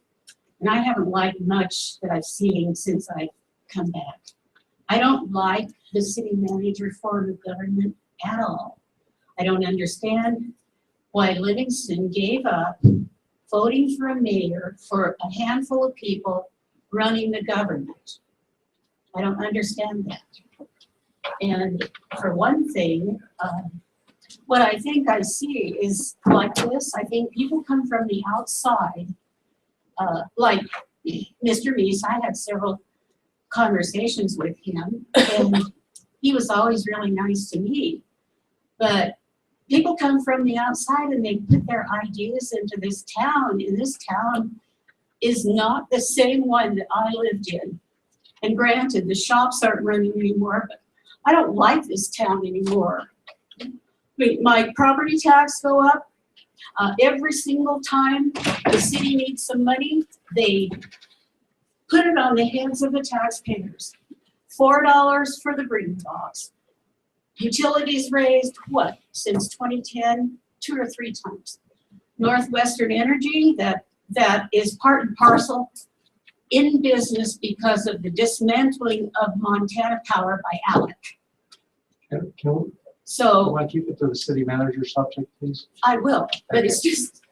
and I haven't liked much that I've seen since I've come back. I don't like the city manager form of government at all. I don't understand why Livingston gave up voting for a mayor for a handful of people running the government. I don't understand that. And for one thing, what I think I see is like this. I think people come from the outside, like Mr. Meese. I had several conversations with him, and he was always really nice to me. But people come from the outside and they put their ideas into this town, and this town is not the same one that I lived in. And granted, the shops aren't running anymore, but I don't like this town anymore. I mean, my property tax go up. Every single time the city needs some money, they put it on the heads of the taxpayers. $4 for the green box. Utilities raised, what, since 2010? 2 or 3 times. Northwestern Energy, that is part and parcel in business because of the dismantling of Montana Power by ALEC. You So want to keep it to the city manager subject, please? I will, but it's just,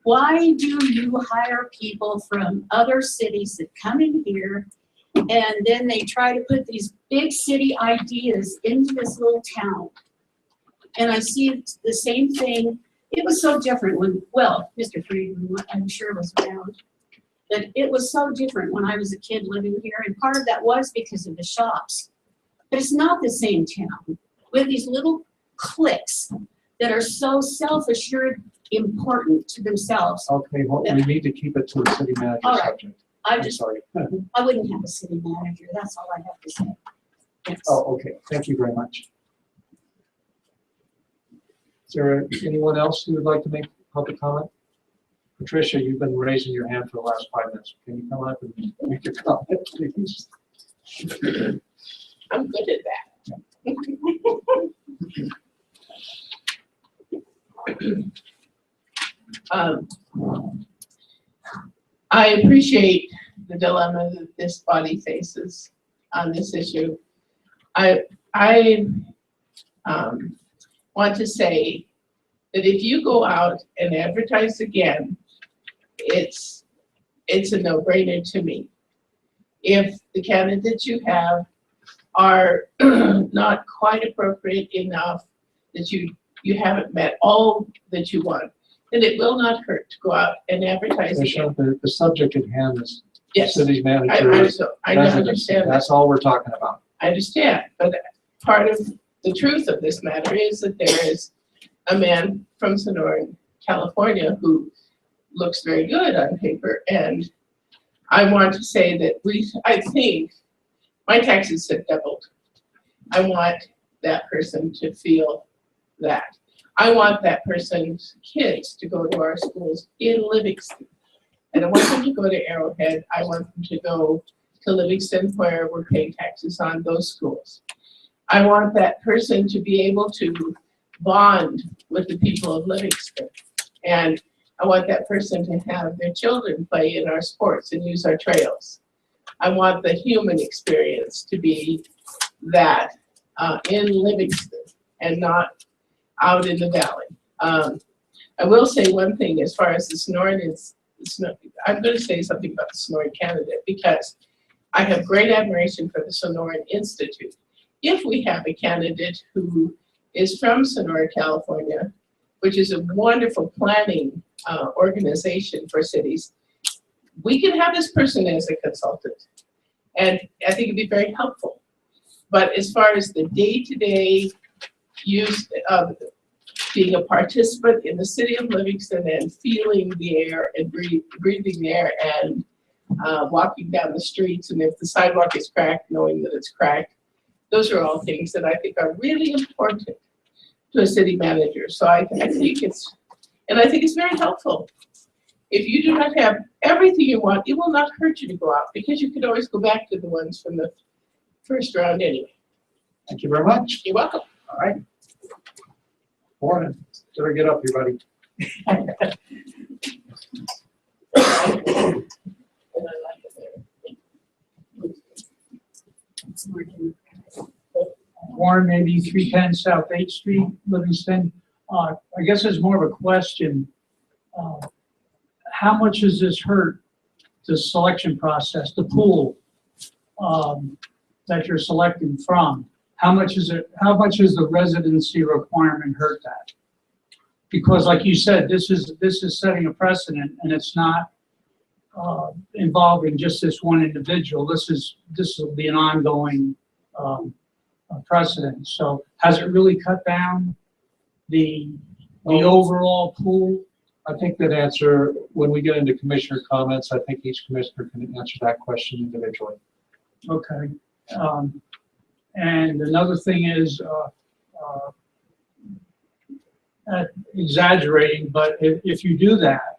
why do you hire people from other cities that come in here and then they try to put these big city ideas into this little town? And I see the same thing. It was so different when, well, Mr. Friedman, I'm sure was around, but it was so different when I was a kid living here, and part of that was because of the shops. But it's not the same town. We have these little cliques that are so self-assured, important to themselves. Okay, well, we need to keep it to the city manager All right. subject. I'm sorry. I wouldn't have a city manager, that's all I have to say. Yes. Oh, okay, thank you very much. Is there anyone else who would like to make public comment? Patricia, you've been raising your hand for the last 5 minutes. Can you come up and make your comment, please? I'm good at that. I appreciate the dilemma that this body faces on this issue. I want to say that if you go out and advertise again, it's a no-brainer to me. If the candidates you have are not quite appropriate enough, that you haven't met all that you want, then it will not hurt to go out and advertise again. The subject at hand is Yes, city manager. I residency. understand that. That's all we're talking about. I understand, but part of the truth of this matter is that there is a man from Sonoran, California, who looks very good on paper, and I want to say that I think my taxes have doubled. I want that person to feel that. I want that person's kids to go to our schools in Livingston. And I want them to go to Arrowhead. I want them to go to Livingston, where we're paying taxes on those schools. I want that person to be able to bond with the people of Livingston. And I want that person to have their children play in our sports and use our trails. I want the human experience to be that in Livingston and not out in the valley. I will say one thing as far as the Sonoran is, I'm going to say something about the Sonoran candidate because I have great admiration for the Sonoran Institute. If we have a candidate who is from Sonora, California, which is a wonderful planning organization for cities, we can have this person as a consultant. And I think it'd be very helpful. But as far as the day-to-day use of being a participant in the city of Livingston and feeling the air and breathing the air and walking down the streets, and if the sidewalk is cracked, knowing that it's cracked, those are all things that I think are really important to a city manager. So I think it's, And I think it's very helpful. If you do not have everything you want, it will not hurt you to go out because you could always go back to the ones from the first round anyway. Thank you very much. You're welcome. All right. Morning. Better get up here, buddy. And I like it there. It's working. Warren, maybe 310 South 8th Street, Livingston. I guess it's more of a question. How much does this hurt the selection process, the pool that you're selecting from? How much is the residency requirement hurt that? Because like you said, this is setting a precedent, and it's not involving just this one individual. This will be an ongoing precedent. So has it really cut down the overall pool? I think that answer, when we get into commissioner comments, I think each commissioner can answer that question individually. Okay. And another thing is, exaggerating, but if you do that,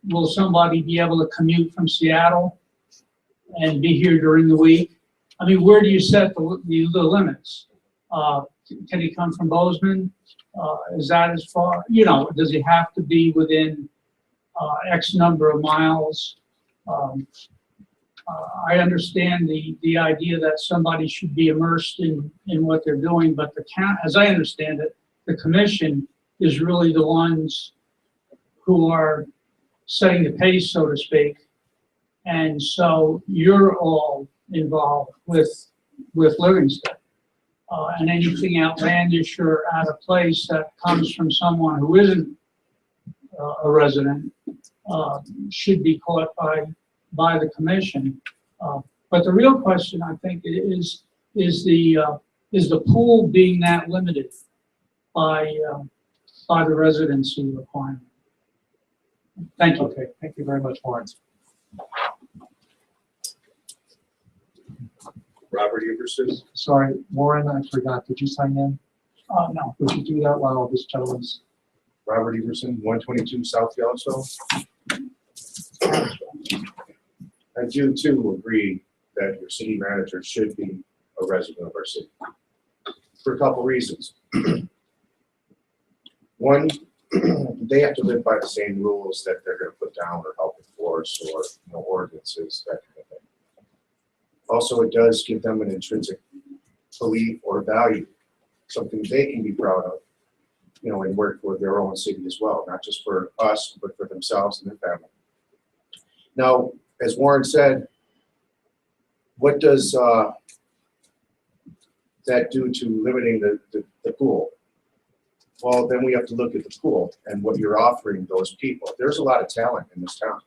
will somebody be able to commute from Seattle and be here during the week? I mean, where do you set the limits? Can he come from Bozeman? Is that as far, does he have to be within X number of miles? I understand the idea that somebody should be immersed in what they're doing, but as I understand it, the commission is really the ones who are setting the pace, so to speak. And so you're all involved with Livingston. And anything outlandish or out of place that comes from someone who isn't a resident should be caught by the commission. But the real question, I think, is the pool being that limited by the residency requirement? Thank you. Okay, thank you very much, Warren. Robert Everson. Sorry, Warren, I forgot. Did you sign in? No. Would you do that while this gentleman's? Robert Everson, 122 South Yellowstone. I do too agree that your city manager should be a resident of our city for a couple reasons. One, they have to live by the same rules that they're going to put down or help enforce, or ordinances, that kind of thing. Also, it does give them an intrinsic belief or value, something they can be proud of, and work for their own city as well, not just for us, but for themselves and their family. Now, as Warren said, what does that do to limiting the pool? Well, then we have to look at the pool and what you're offering those people. There's a lot of talent in this town.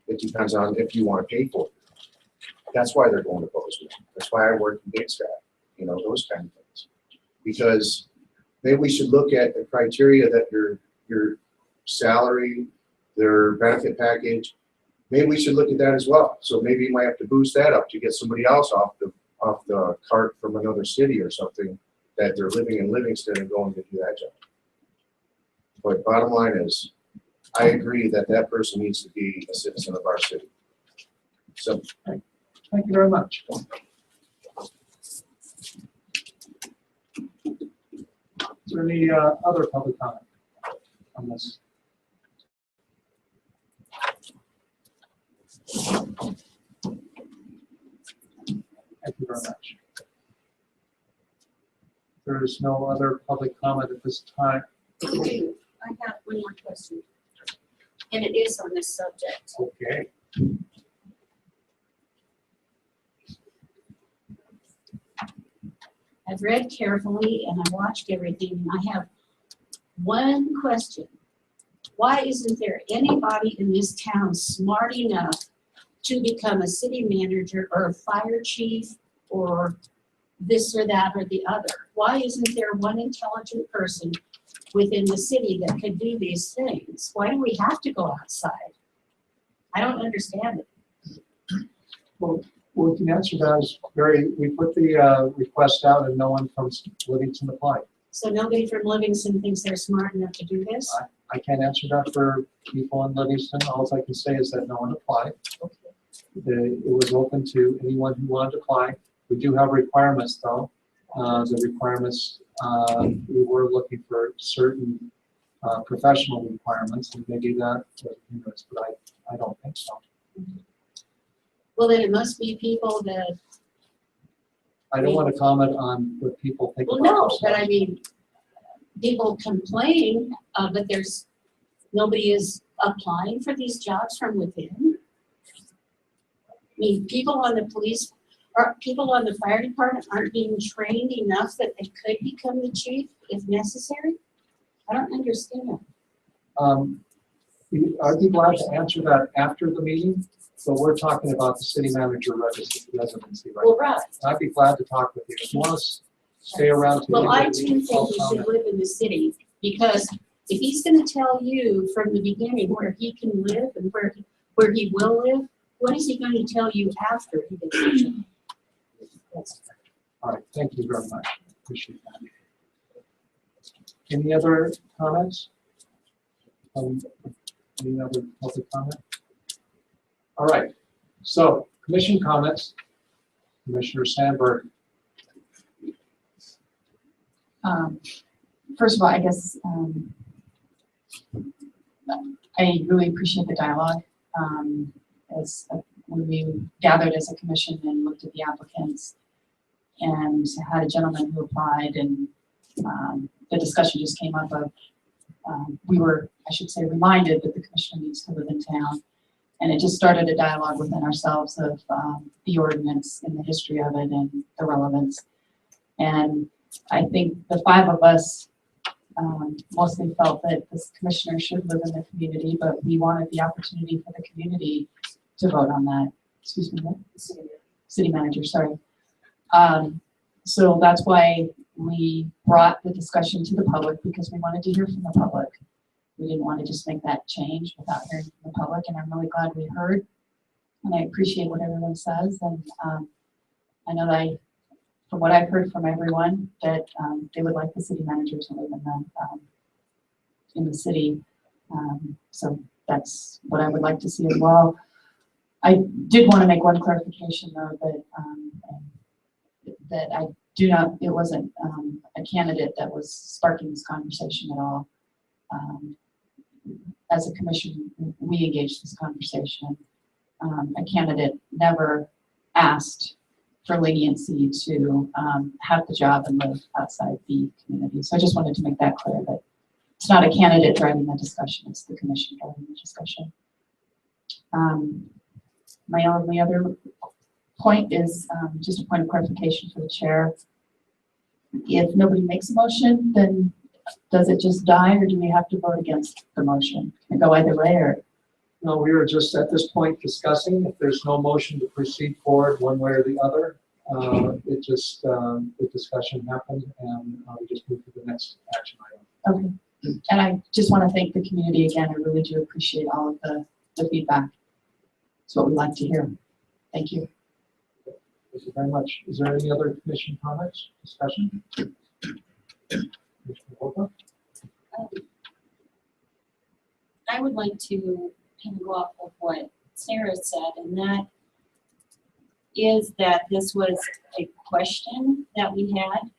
It depends on if you want to pay for it. That's why they're going to Bozeman. That's why I work in Big Sky, those kind of things. Because maybe we should look at the criteria that your salary, their benefit package, maybe we should look at that as well. So maybe you might have to boost that up to get somebody else off the cart from another city or something, that they're living in Livingston and going to do that job. But bottom line is, I agree that that person needs to be a citizen of our city. So, thank you very much. Is there any other public comment on this? Thank you very much. There is no other public comment at this time. I have one more question, and it is on this subject. Okay. I've read carefully and I watched everything, and I have one question. Why isn't there anybody in this town smart enough to become a city manager or a fire chief or this or that or the other? Why isn't there one intelligent person within the city that could do these things? Why do we have to go outside? I don't understand it. Well, we can answer that as we put the request out and no one from Livingston applied. So nobody from Livingston thinks they're smart enough to do this? I can't answer that for people in Livingston. All I can say is that no one applied. It was open to anyone who wanted to apply. We do have requirements though. The requirements, we were looking for certain professional requirements, and maybe that was hindrance, but I don't think so. Well, then it must be people that, I don't want to comment on what people think well, about no, themselves. but I mean, people complain, but nobody is applying for these jobs from within. I mean, people on the fire department aren't being trained enough that they could become the chief if necessary? I don't understand. I'd be glad to answer that after the meeting, but we're talking about the city manager residency right Well, now. right. I'd be glad to talk with you. If you want to stay around to. Well, I the too meeting, think I'll he should comment. live in the city, because if he's gonna tell you from the beginning where he can live and where he will live, what is he gonna tell you after he gets the job? That's- All right, thank you very much. Appreciate that. Any other comments? Any other public comment? All right, so commission comments. Commissioner Sandberg. First of all, I guess I really appreciate the dialogue. As when we gathered as a commission and looked at the applicants and had a gentleman who applied, and the discussion just came up of we were, I should say, reminded that the commissioner needs to live in town. And it just started a dialogue within ourselves of the ordinance and the history of it and the relevance. And I think the five of us mostly felt that this commissioner should live in the community, but we wanted the opportunity for the community to vote on that. Excuse me, what? City manager, sorry. So that's why we brought the discussion to the public, because we wanted to hear from the public. We didn't want to just make that change without hearing from the public, and I'm really glad we heard. And I appreciate what everyone says, and I know that from what I've heard from everyone, that they would like the city manager to live in the city. So that's what I would like to see as well. I did want to make one clarification though, that I do not, it wasn't a candidate that was sparking this conversation at all. As a commission, we engaged this conversation. A candidate never asked for leniency to have the job and live outside the community. So I just wanted to make that clear, that it's not a candidate driving the discussion, it's the commission driving the discussion. My only other point is just a point of clarification for the chair. If nobody makes a motion, then does it just die, or do we have to vote against the motion? Can it go either way, or? No, we are just at this point discussing. If there's no motion to proceed forward one way or the other, it just, the discussion happened, and we just moved to the next action item. Okay. And I just want to thank the community again. I really do appreciate all of the feedback. It's what we like to hear. Thank you. Thank you very much. Is there any other commission comments, discussion? Commissioner Volpa? I would like to kind of go off of what Sarah said, and that is that this was a question that we had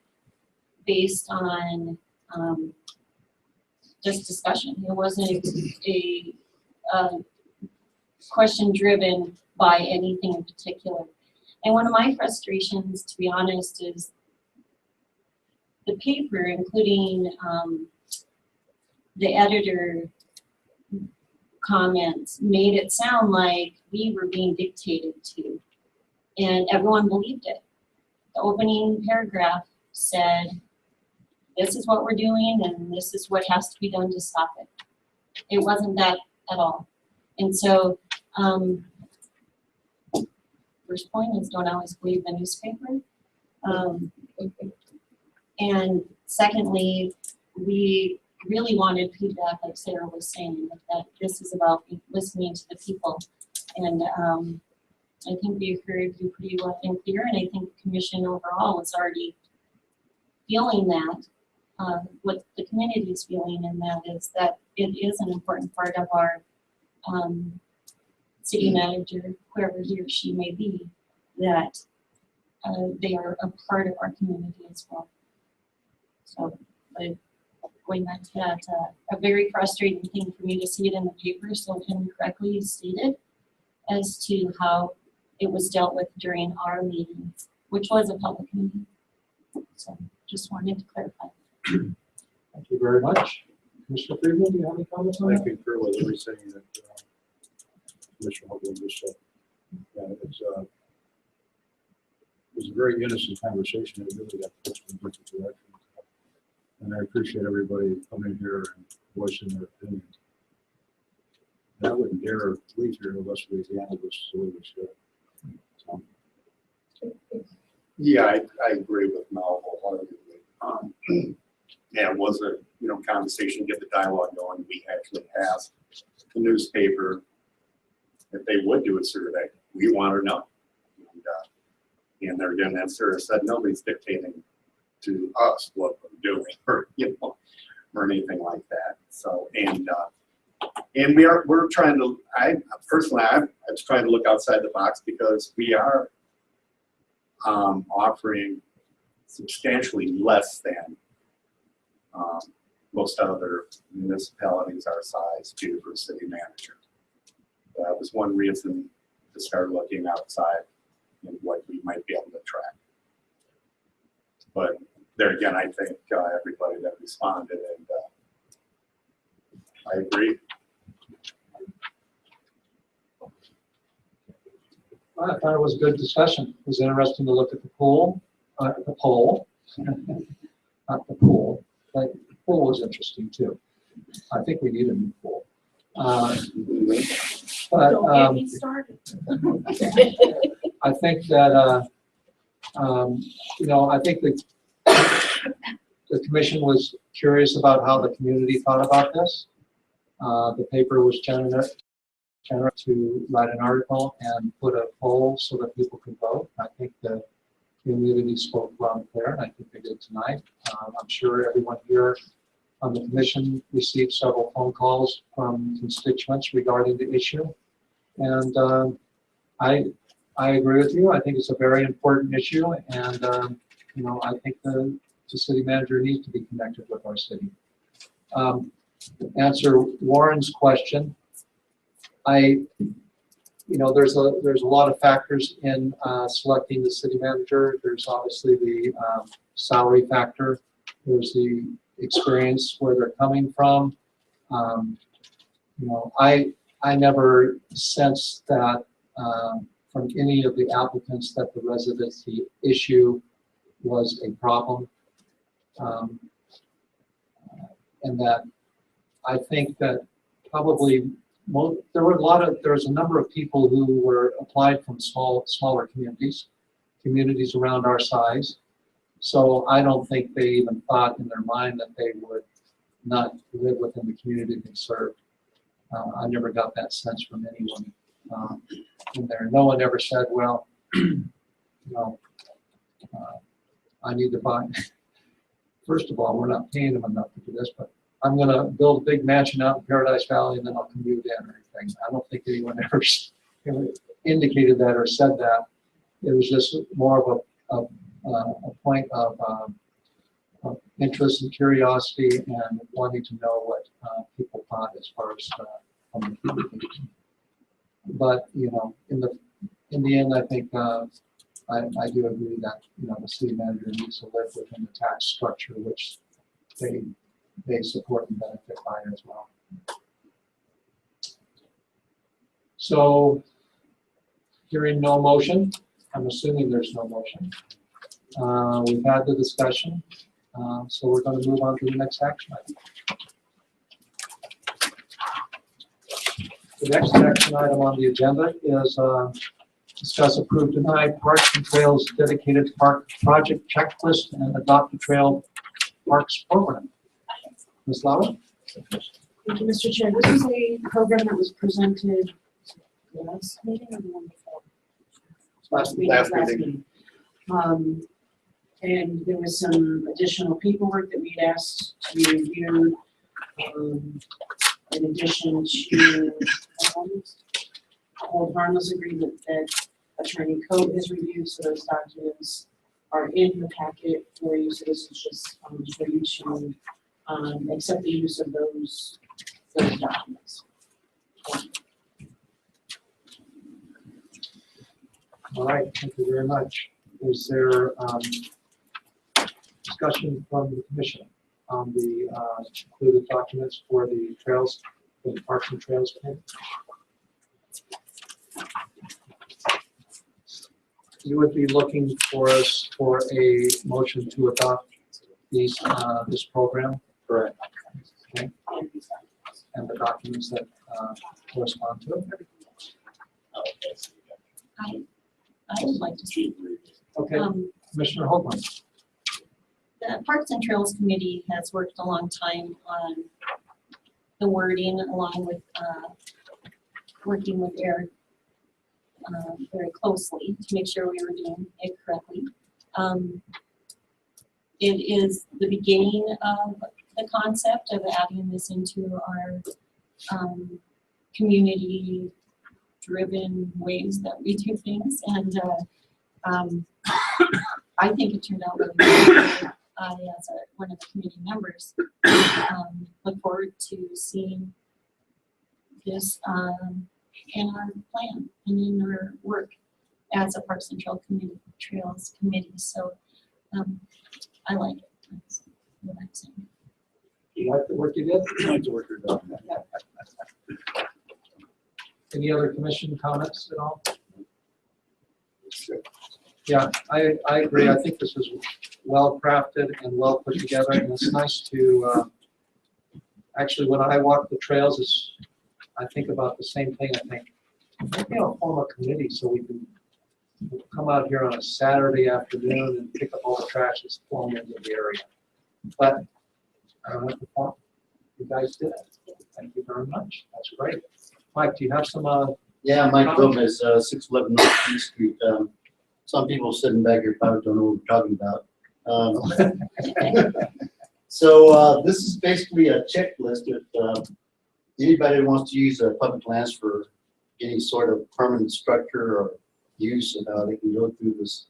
based on just discussion. It wasn't a question driven by anything in particular. And one of my frustrations, to be honest, is the paper, including the editor comments, made it sound like we were being dictated to, and everyone believed it. The opening paragraph said, this is what we're doing and this is what has to be done to stop it. It wasn't that at all. And so, first point is, don't always believe the newspaper. And secondly, we really wanted feedback, like Sarah was saying, that this is about listening to the people. And I think we heard you pretty well and clear, and I think the commission overall was already feeling that. what the community is feeling, and that is that it is an important part of our city manager, whoever he or she may be, that they are a part of our community as well. So, but going back to that, a very frustrating thing for me to see it in the paper so incorrectly stated as to how it was dealt with during our meeting, which was a public meeting. So just wanted to clarify. Thank you very much. Mr. Friedman, do you have any comments on I that? concur with everything that Commissioner Hoagland just said. Yeah, it was a very innocent conversation. It really got pushed in different directions. And I appreciate everybody coming here and voicing their opinions. And I wouldn't dare leave here unless we handled this the way we should. So, Yeah, I agree with Mel wholeheartedly. Yeah, it was a, conversation, get the dialogue going. We actually asked the newspaper if they would do a survey. We want to know. And they're going to answer, said nobody's dictating to us what we're doing or, or anything like that. So, and we're trying to, I'm just trying to look outside the box because we are offering substantially less than most other municipalities our size do for city manager. That was one reason to start looking outside and what we might be able to track. But there again, I think everybody that responded, and I agree. I thought it was a good discussion. It was interesting to look at the poll, not the poll, but the poll was interesting too. I think we need a new poll. Don't get me started. I think that, I think that the commission was curious about how the community thought about this. The paper was generous to write an article and put a poll so that people could vote. I think the community spoke loud and clear, and I think they did tonight. I'm sure everyone here on the commission received several phone calls from constituents regarding the issue. And I agree with you. I think it's a very important issue, and I think the city manager needs to be connected with our city. Answer Warren's question. There's a lot of factors in selecting the city manager. There's obviously the salary factor. There's the experience, where they're coming from. I never sensed that from any of the applicants that the residency issue was a problem. And that I think that probably there was a number of people who were applied from smaller communities around our size. So I don't think they even thought in their mind that they would not live within the community they served. I never got that sense from anyone in there. No one ever said, well, I need to buy. First of all, we're not paying them enough to do this, but I'm going to build a big mansion out in Paradise Valley and then I'll commute in or anything. I don't think anyone ever indicated that or said that. It was just more of a point of interest and curiosity and wanting to know what people thought as far as from the communication. But in the end, I think I do agree that the city manager needs to live within the tax structure, which they support and benefit by as well. So, hearing no motion, I'm assuming there's no motion. We've had the discussion, so we're going to move on to the next action item. The next action item on the agenda is discuss, approve, deny Parks and Trails dedicated park project checklist and adopt a trail parks program. Ms. Lauer? Thank you, Mr. Chair. This is a program that was presented last meeting or the one before? Last meeting. And there was some additional paperwork that we'd asked to be reviewed, in addition to, hold harmless agreement that Attorney Code has reviewed, so those documents are in your packet for you, so this is just, for you to, accept the use of those documents. All right, thank you very much. Is there discussion from the commission on the included documents for the trails, for the Parks and Trails Committee? You would be looking for us for a motion to adopt these, this program? Correct. Okay. And the documents that correspond to it? I would like to see. Okay, Commissioner Holman. The Parks and Trails Committee has worked a long time on the wording, along with working with Eric very closely to make sure we were doing it correctly. It is the beginning of the concept of adding this into our community-driven ways that we do things, and I think it turned out really good. I, as one of the committee members, look forward to seeing this in our plan and in our work as a Parks and Trails Committee. So I like it. That's what I'm saying. You like the work you did? I like the work you're doing. Any other commission comments at all? Yeah, I agree. I think this is well crafted and well put together, and it's nice to actually, when I walk the trails, I think about the same thing. I think, form a committee so we can come out here on a Saturday afternoon and pick up all the trash that's flowing into the area. But I don't have to form. You guys did it. Thank you very much. That's great. Mike, do you have some? Yeah, Mike comments? Gomez, 611 North King Street. Some people sitting back here probably don't know what we're talking about. So this is basically a checklist. If anybody that wants to use public lands for any sort of permanent structure or use, they can go through this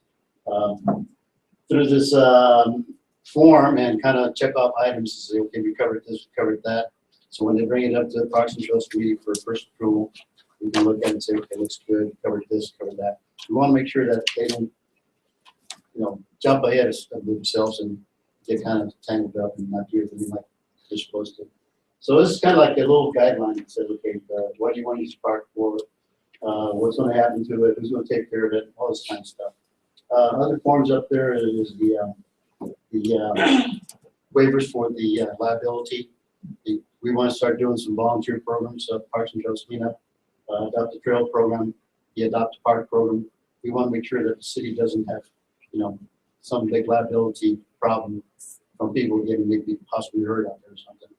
form and kind of check off items and say, okay, we covered this, we covered that. So when they bring it up to the Parks and Trails Committee for first approval, we can look at it and say, okay, looks good, covered this, covered that. We want to make sure that they don't, jump ahead of themselves and get kind of tangled up and not do everything like they're supposed to. So this is kind of like a little guideline that says, okay, what do you want to use the park for? What's going to happen to it? Who's going to take care of it? All this kind of stuff. Other forms up there is the waivers for the liability. We want to start doing some volunteer programs, Parks and Trails cleanup, adopt a trail program, the adopt a park program. We want to make sure that the city doesn't have, some big liability problem from people getting maybe possibly hurt out there or something.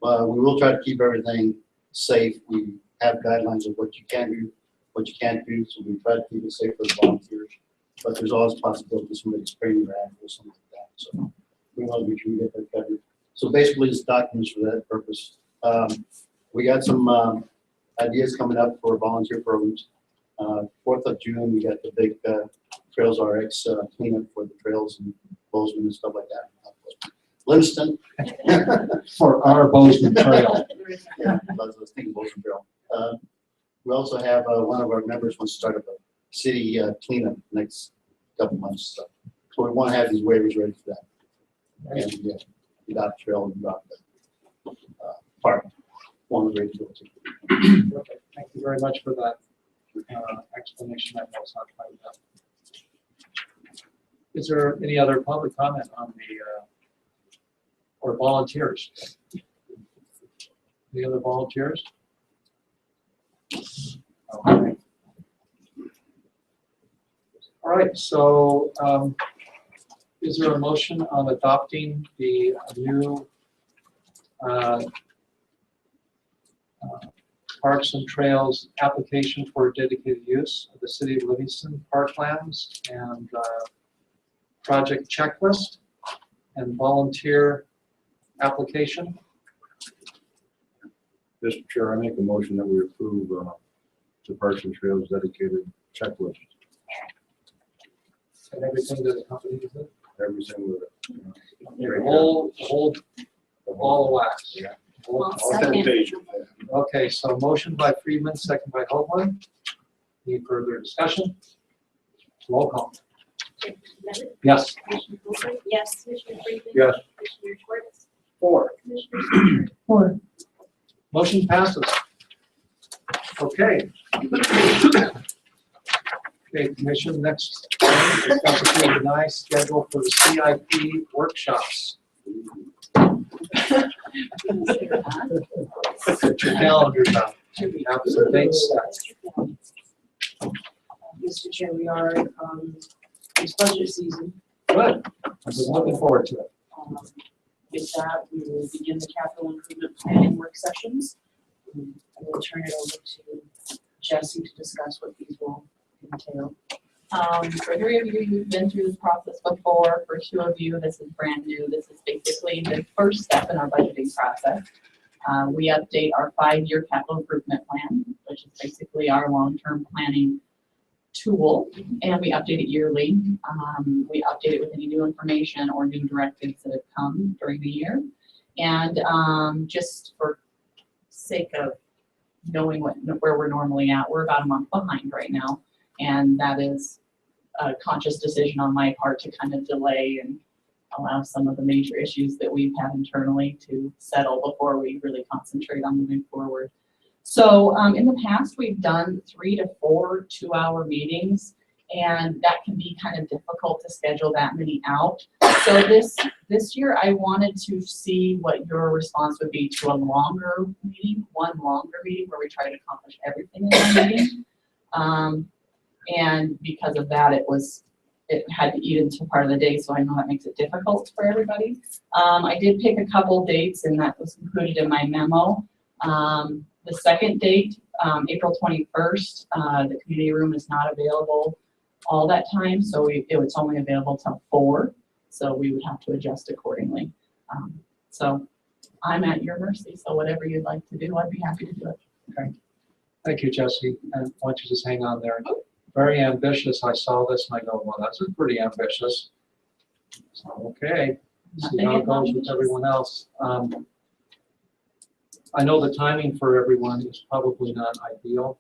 But we will try to keep everything safe. We have guidelines of what you can do, what you can't do, so we try to keep it safe for the volunteers. But there's always a possibility of somebody spraying your ankle or something like that. So we want to make sure we get that covered. So basically, it's documents for that purpose. We got some ideas coming up for volunteer programs. 4th of June, we got the big Trails RX cleanup for the trails and Bozeman and stuff like that. Livingston. For our Bozeman Trail. Yeah, I was thinking Bozeman Trail. We also have one of our members wants to start up a city cleanup next couple months. So we want to have these waivers ready for that. And yeah, adopt trail and adopt the park. One ready to go to. Okay, thank you very much for that explanation. I know it's not quite enough. Is there any other public comment on the or volunteers? Any other volunteers? Okay. All right, so is there a motion on adopting the new Parks and Trails application for dedicated use of the City of Livingston parklands and project checklist and volunteer application. Mr. Chair, I make a motion that we approve the Parks and Trails dedicated checklist. And everything that accompanies it. Everything with it. The whole ball of wax. Yeah. All- All 10 pages. Okay, so motion by Friedman, second by Hoagland. Any further discussion? Roll call. Bennett? Yes. Commissioner Colbert? Yes. Commissioner Freeman? Yes. Commissioner Schwartz? 4. Commissioner Seaver? 4. Motion passes. Okay. Okay, Commission, next, discuss approve deny schedule for the CIP workshops. Put your calendars up. Have some dates set. Mr. Chair, we are, it's budget season. Good. I've been looking forward to it. With that, we will begin the capital improvement planning work sessions. I will turn it over to Jesse to discuss what these will entail. For 3 of you, you've been through this process before. For 2 of you, this is brand new. This is basically the first step in our budgeting process. We update our 5-year capital improvement plan, which is basically our long-term planning tool, and we update it yearly. We update it with any new information or new directives that have come during the year. And just for sake of knowing where we're normally at, we're about a month behind right now. And that is a conscious decision on my part to kind of delay and allow some of the major issues that we've had internally to settle before we really concentrate on moving forward. So in the past, we've done 3 to 4 2-hour meetings, and that can be kind of difficult to schedule that many out. So this year, I wanted to see what your response would be to a longer meeting, one longer meeting where we try to accomplish everything in one meeting. And because of that, it had to eat into part of the day, so I know that makes it difficult for everybody. I did pick a couple dates, and that was included in my memo. The second date, April 21st, the community room is not available all that time, so it's only available till 4, so we would have to adjust accordingly. So I'm at your mercy, so whatever you'd like to do, I'd be happy to do it. Okay. Thank you, Jesse. And why don't you just hang on there? Very ambitious. I saw this and I go, well, that's pretty ambitious. So, okay. See how it goes with everyone else. I know the timing for everyone is probably not ideal.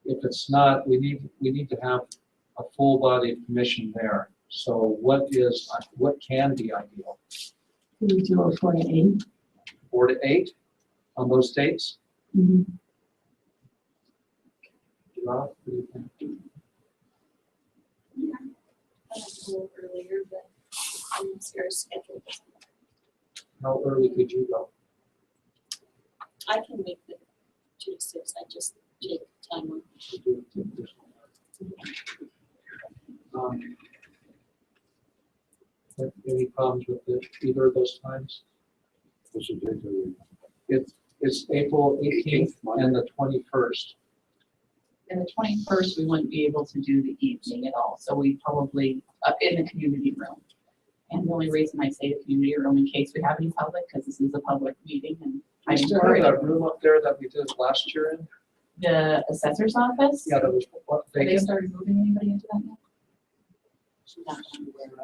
If it's not, we need to have a full body of commission there. So what can be ideal? Can we do a 4 to 8? 4 to 8 on those dates? Mm-hmm. Rob, what do you think? Yeah, a little earlier, but your schedule. How early could you go? I can make the 2 to 6. I just take time on. Any problems with either of those times? What's the date of the- It's April 18th and the 21st. And the 21st, we wouldn't be able to do the evening at all, so we probably, in the community room. And the only reason I say the community room in case we have any public, because this is a public meeting, and I We still have encourage that room up there that we did last year in? the assessor's office. Yeah, that was Have they vacant. started moving anybody into that yet?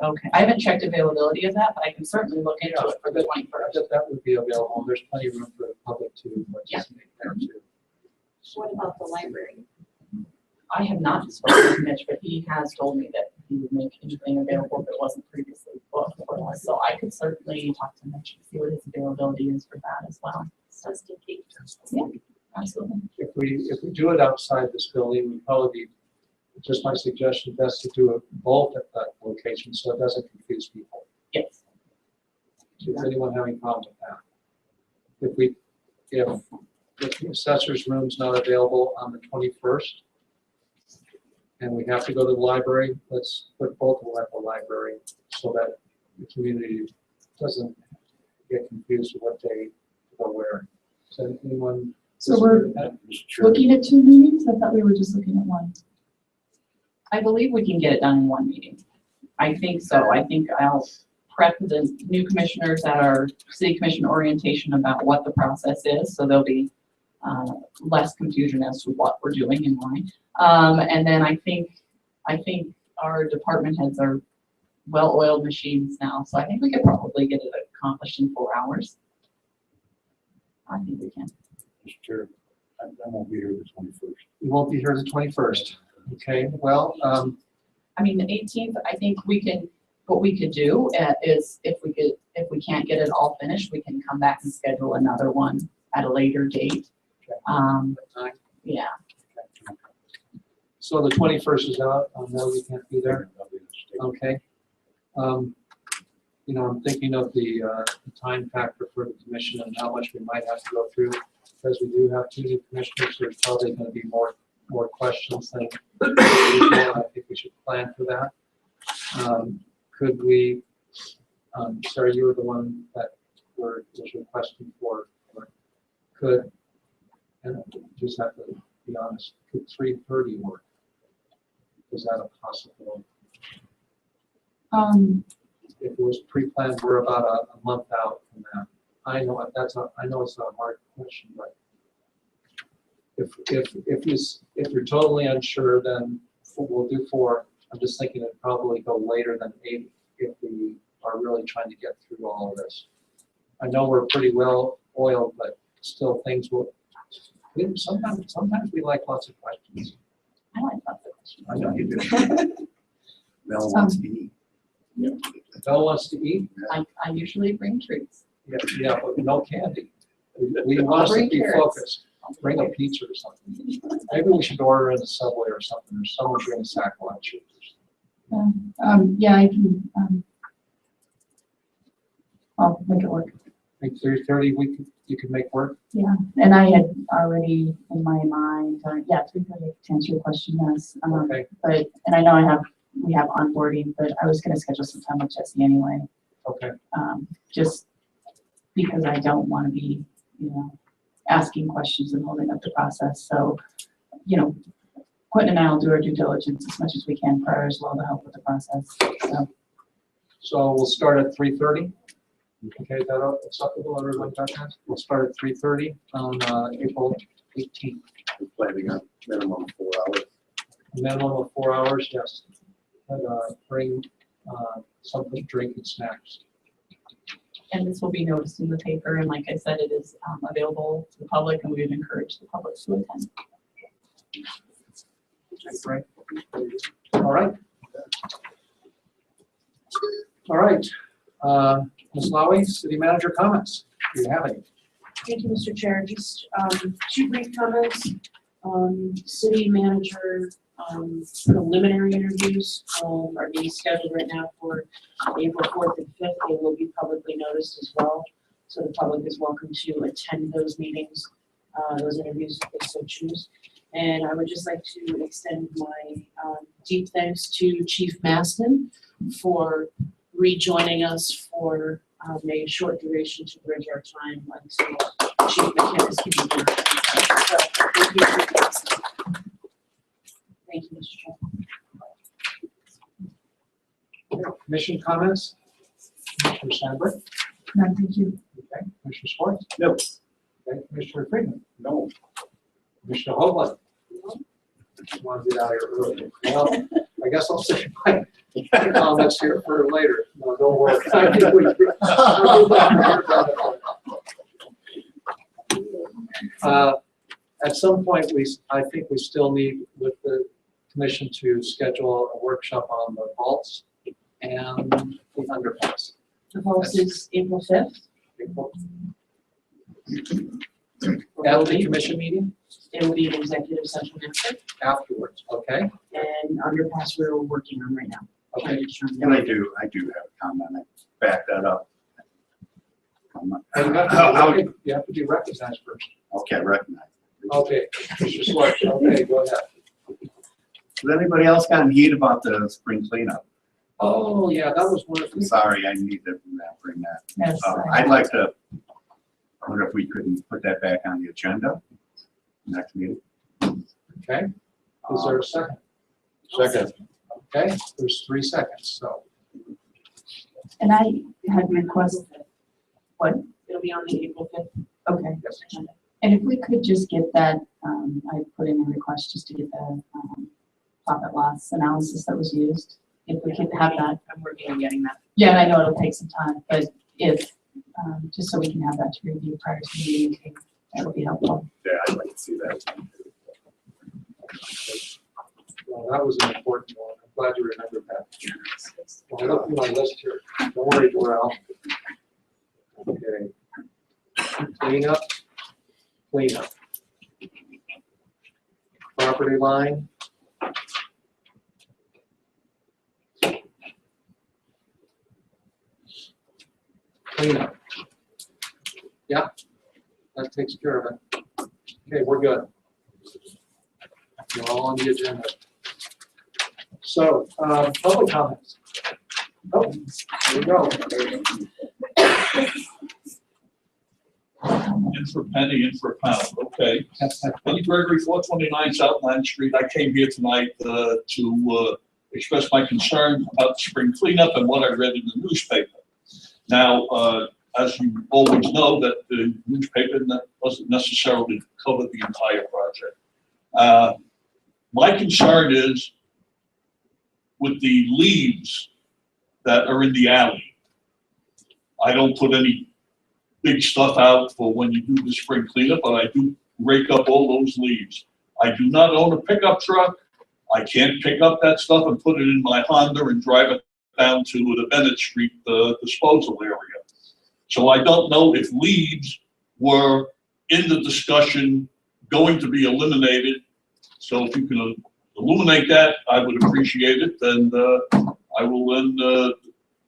Okay, I haven't checked availability of that, but I can certainly look into it for the 21st. That would be available. There's plenty of room for the public to participate there too. What about the library? I have not spoken with Mitch, but he has told me that he would make anything available that wasn't previously booked for us. So I could certainly talk to Mitch and see what his availability is for that as well. Just in case. Yeah, absolutely. If we do it outside this building, we'd probably be, just my suggestion, best to do it both at that location so it doesn't confuse people. Yes. Does anyone have any problem with that? If the assessor's room's not available on the 21st, and we have to go to the library, let's put both of them at the library so that the community doesn't get confused with what day to go where. So anyone? So we're looking at 2 meetings? I thought we were just looking at 1. I believe we can get it done in one meeting. I think so. I think I'll prep the new commissioners at our city commission orientation about what the process is, so there'll be less confusion as to what we're doing and why. And then I think our department heads are well-oiled machines now, so I think we could probably get it accomplished in 4 hours. I think we can. Mr. Chair, I won't be here the 21st. You won't be here the 21st. Okay, well, I mean, the 18th, I think what we could do is if we can't get it all finished, we can come back and schedule another one at a later date. Yeah. so the 21st is out. No, you can't be there. Okay. You know, I'm thinking of the time factor for the commission and how much we might have to go through, because we do have 2 new commissioners. There's probably going to be more questions than usual. I think we should plan for that. Could we, Sarah, you were the one that was requesting for, could, and I just have to be honest, could 3:30 work? Is that a possibility? If it was pre-planned, we're about a month out from that. I know it's not a hard question, but if you're totally unsure, then we'll do 4. I'm just thinking it'd probably go later than 8 if we are really trying to get through all of this. I know we're pretty well oiled, but still things will. Sometimes we like lots of questions. I like lots of questions. I know you do. Mel wants to eat. Mel wants to eat. I usually bring treats. Yeah, but no candy. We want us to be focused. Bring a pizza or something. Maybe we should order in the Subway or something, or someone bring a sack lunch. Yeah, I can, I'll make it work. Think 3:30 you could make work? Yeah, and I had already in my mind, yeah, 3:30 to answer your question, yes. Okay. But, and I know we have onboarding, but I was gonna schedule some time with Jesse anyway. Okay. Just because I don't want to be, asking questions and holding up the process. So, Quentin and I will do our due diligence as much as we can prior as well to help with the process. So we'll start at 3:30. Okay, is that acceptable? Everyone got that? We'll start at 3:30 on April 18th. We're planning on minimum 4 hours. Minimum of 4 hours, yes. And bring something to drink and snacks. And this will be noticed in the paper, and like I said, it is available to the public, and we would encourage the public to attend. Right. All right. All right. Ms. Lowy, city manager comments. Do you have any? Thank you, Mr. Chair. Just 2 brief comments. City manager preliminary interviews are being scheduled right now for April 4th and 5th. They will be publicly noticed as well. So the public is welcome to attend those meetings, those interviews if they so choose. And I would just like to extend my deep thanks to Chief Maston for rejoining us for a short duration to bridge our time until Chief McKinnis can be here. So, thank you for your Thank you, Mr. Chair. Commission comments? Commissioner Sandberg? No, thank you. Okay. Commissioner Schwartz? No. Okay. Commissioner Friedman? No. Commissioner Hovland? I want to get out of here early. Well, I guess I'll save my comments here for later. No, don't worry. I think at some point, I think we still need with the commission to schedule a workshop on the vaults and the underpass. The vault is April 5th. At the commission meeting? It will be an executive session afterwards, okay? And underpass we're working on right now. Okay. And I do have a comment. I back that up. You have to be recognized first. Okay, recognize. Okay, Mr. Schwartz, okay, go ahead. Has anybody else gotten heat about the spring cleanup? Oh, yeah, that was one of I'm sorry, I need to bring that. Yes. I'd like to, I wonder if we couldn't put that back on the agenda next meeting. Okay, is there a second? Second. Okay, there's 3 seconds, so And I had requested, what, It'll be on the April 5th. okay. And if we could just get that, I put in a request just to get the profit loss analysis that was used. If we could have that. I'm working on getting that. Yeah, and I know it'll take some time, but if, just so we can have that to review prior to the meeting, that would be helpful. Yeah, I'd like to see that. Well, that was an important one. I'm glad you remembered that. Well, I looked through my list here. Don't worry, Doral. Okay. Clean up. Clean up. Property line. Clean up. Yeah, that takes care of it. Okay, we're good. We're all on the agenda. So, public comments. Oh, there we go. In for a penny, in for a pound, okay. Penny Gregory, 429 South 9th Street. I came here tonight to express my concern about the spring cleanup and what I read in the newspaper. Now, as you always know, that the newspaper doesn't necessarily cover the entire project. My concern is with the leaves that are in the alley. I don't put any big stuff out for when you do the spring cleanup, but I do rake up all those leaves. I do not own a pickup truck. I can't pick up that stuff and put it in my Honda and drive it down to the Bennett Street disposal area. So I don't know if leaves were in the discussion going to be eliminated. So if you can illuminate that, I would appreciate it. And I will then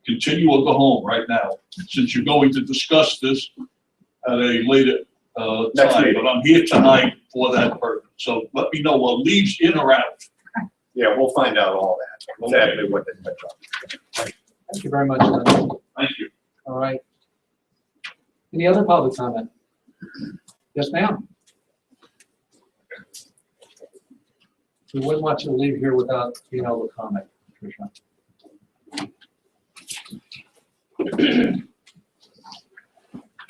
continue or go home right now, since you're going to discuss this at a later time. But I'm here tonight for that purpose. So let me know, well, leaves in or out? Yeah, we'll find out all that, exactly what they touch on. Thank you very much, Lynn. Thank you. All right. Any other public comment? Yes, ma'am. We wouldn't want you to leave here without being able to comment, Tricia.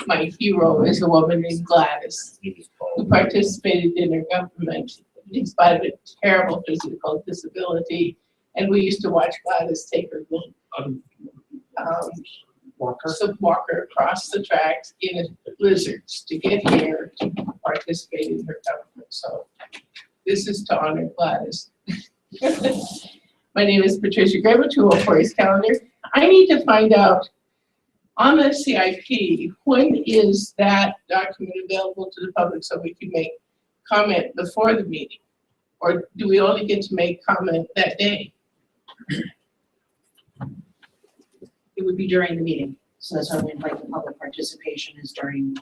My hero is a woman named Gladys, who participated in her government in spite of a terrible physical disability. And we used to watch Gladys take her walker across the tracks in blizzards to get here to participate in her government. So this is to honor Gladys. My name is Patricia Graber, 204 East Calendar. I need to find out on the CIP, when is that document available to the public so we can make comment before the meeting? Or do we only get to make comment that day? It would be during the meeting. So that's why we invite the public participation is during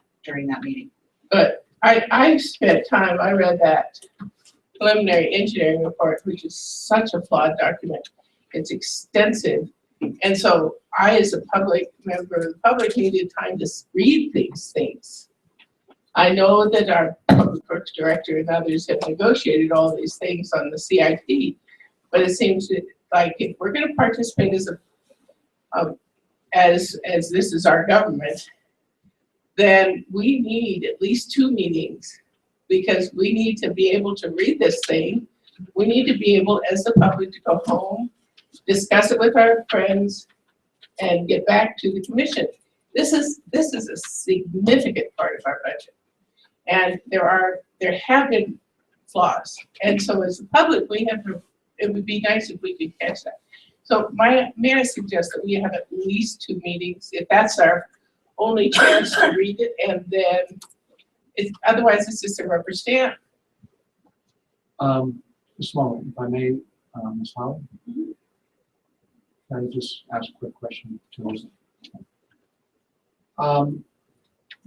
that meeting. But I spent time, I read that preliminary engineering report, which is such a flawed document. It's extensive. And so I, as a public member of the public, needed time to read these things. I know that our public works director and others have negotiated all these things on the CIP, but it seems like if we're going to participate as this is our government, then we need at least 2 meetings, because we need to be able to read this thing. We need to be able, as the public, to go home, discuss it with our friends, and get back to the commission. This is a significant part of our budget, and there have been flaws. And so, as the public, we have to. It would be nice if we could catch that. So, may I suggest that we have at least 2 meetings, if that's our only chance to read it, and then otherwise it's just a rubber stamp. Just a moment, if I may, Ms. Howard. Can I just ask a quick question to us?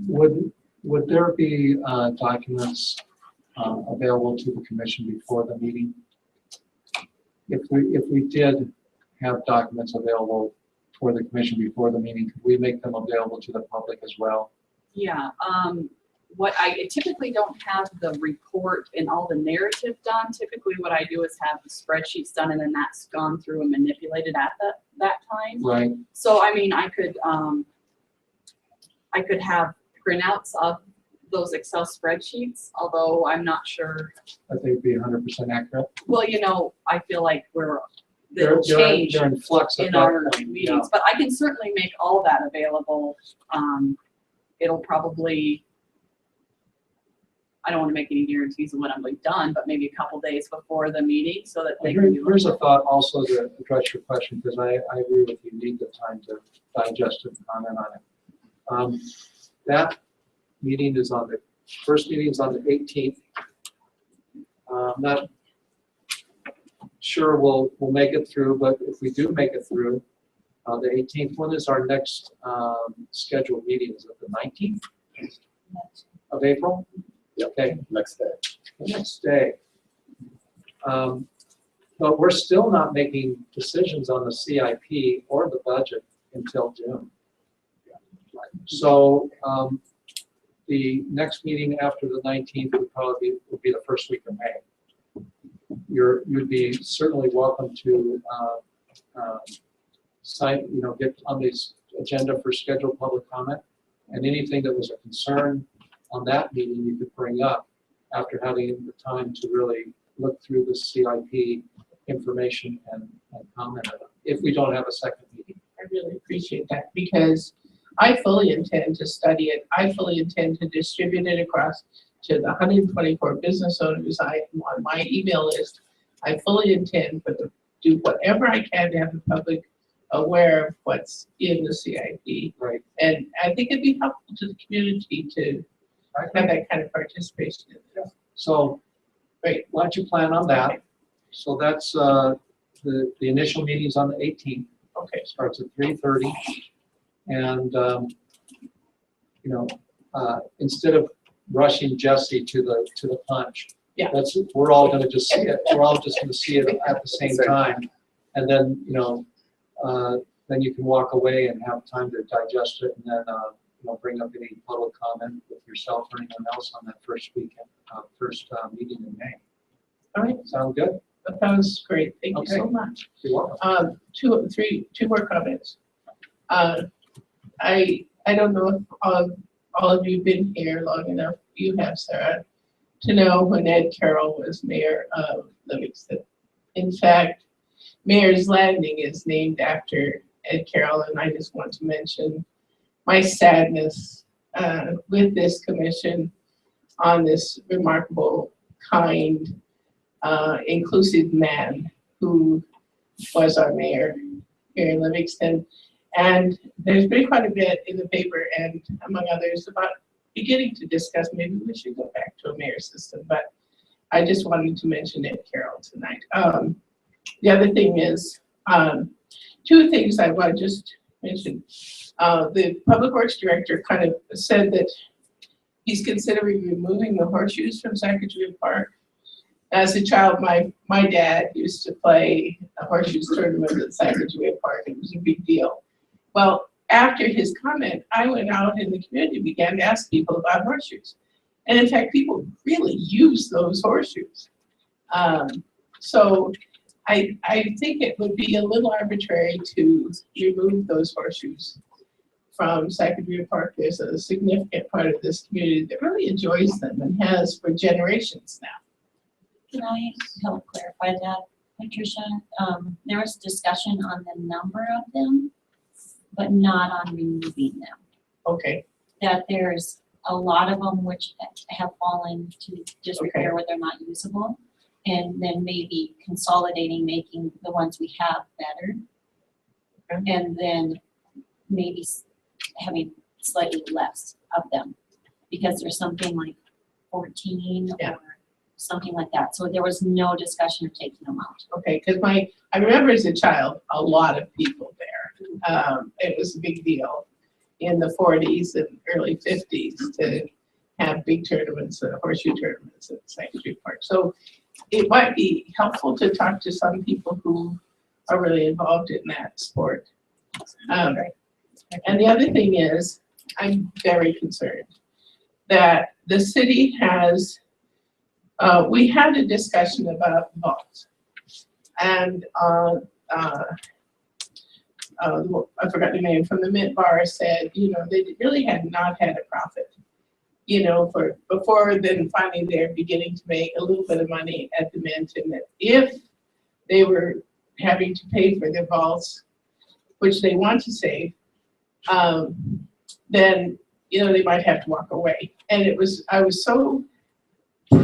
Would there be documents available to the commission before the meeting? If we did have documents available for the commission before the meeting, could we make them available to the public as well? Yeah, what I typically don't have the report and all the narrative done. Typically what I do is have the spreadsheets done and then that's gone through and manipulated at that time. Right. So I mean, I could have printouts of those Excel spreadsheets, although I'm not sure. I think it'd be 100% accurate. Well, you know, I feel like They're- they'll change they're in flux at in that our point, meetings, but I can certainly make all that available. It'll probably, I don't want to make any guarantees of when I'm done, but maybe a couple days before the meeting so that they can. Here's a thought also to address your question, because I agree with you, need the time to digest it and comment on it. That meeting is on the, first meeting is on the 18th. Not sure we'll make it through, but if we do make it through, the 18th, when is our next scheduled meeting? Is it the 19th of April? Okay. Next day. The next day. But we're still not making decisions on the CIP or the budget until June. So the next meeting after the 19th would be the first week of May. You'd be certainly welcome to sign, get on this agenda for scheduled public comment, and anything that was a concern on that meeting you could bring up after having the time to really look through the CIP information and comment on it, if we don't have a second meeting. I really appreciate that because I fully intend to study it. I fully intend to distribute it across to the 124 business owners on my email list. I fully intend to do whatever I can to have the public aware of what's in the CIP. Right. And I think it'd be helpful to the community to have that kind of participation in it. So, great. Why don't you plan on that? So that's the initial meeting's on the 18th. Okay. Starts at 3:30, and instead of rushing Jesse to the punch, yeah, we're all going to just see it. We're all just going to see it at the same time, and then then you can walk away and have time to digest it, and then bring up any public comment with yourself or anyone else on that first weekend, first meeting in May. All right. Sound good? That sounds great. Thank you so much. You're welcome. Two more comments. I don't know if all of you have been here long enough, you have, Sarah, to know when Ed Carroll was mayor of Livingston. In fact, Mayor's Landing is named after Ed Carroll, and I just want to mention my sadness with this commission on this remarkable, kind, inclusive man who was our mayor here in Livingston. And there's been quite a bit in the paper and among others about beginning to discuss maybe we should go back to a mayor system, but I just wanted to mention Ed Carroll tonight. The other thing is, two things I want to just mention. The Public Works Director kind of said that he's considering removing the horseshoes from Sacagawea Park. As a child, my dad used to play a horseshoes tournament at Sacagawea Park. It was a big deal. Well, after his comment, I went out in the community and began to ask people about horseshoes. And in fact, people really use those horseshoes. So I think it would be a little arbitrary to remove those horseshoes from Sacagawea Park. There's a significant part of this community that really enjoys them and has for generations now. Can I help clarify that, Patricia? There was discussion on the number of them, but not on removing them. Okay. That there's a lot of them which have fallen to disrepair where they're not usable, and then maybe consolidating, making the ones we have better, and then maybe having slightly less of them, because there's something like 14 or something like that. So there was no discussion of taking them out. Okay, because I remember as a child, a lot of people there. It was a big deal in the 40s and early 50s to have big tournaments, horseshoe tournaments at Sacagawea Park. So it might be helpful to talk to some people who are really involved in that sport. And the other thing is, I'm very concerned that the city has, we had a discussion about vaults. And I forgot the name, from the Mint Bar said, you know, they really had not had a profit, you know, for before then finally they're beginning to make a little bit of money at the Mint, and that if they were having to pay for their vaults, which they want to save, then, you know, they might have to walk away. And I was so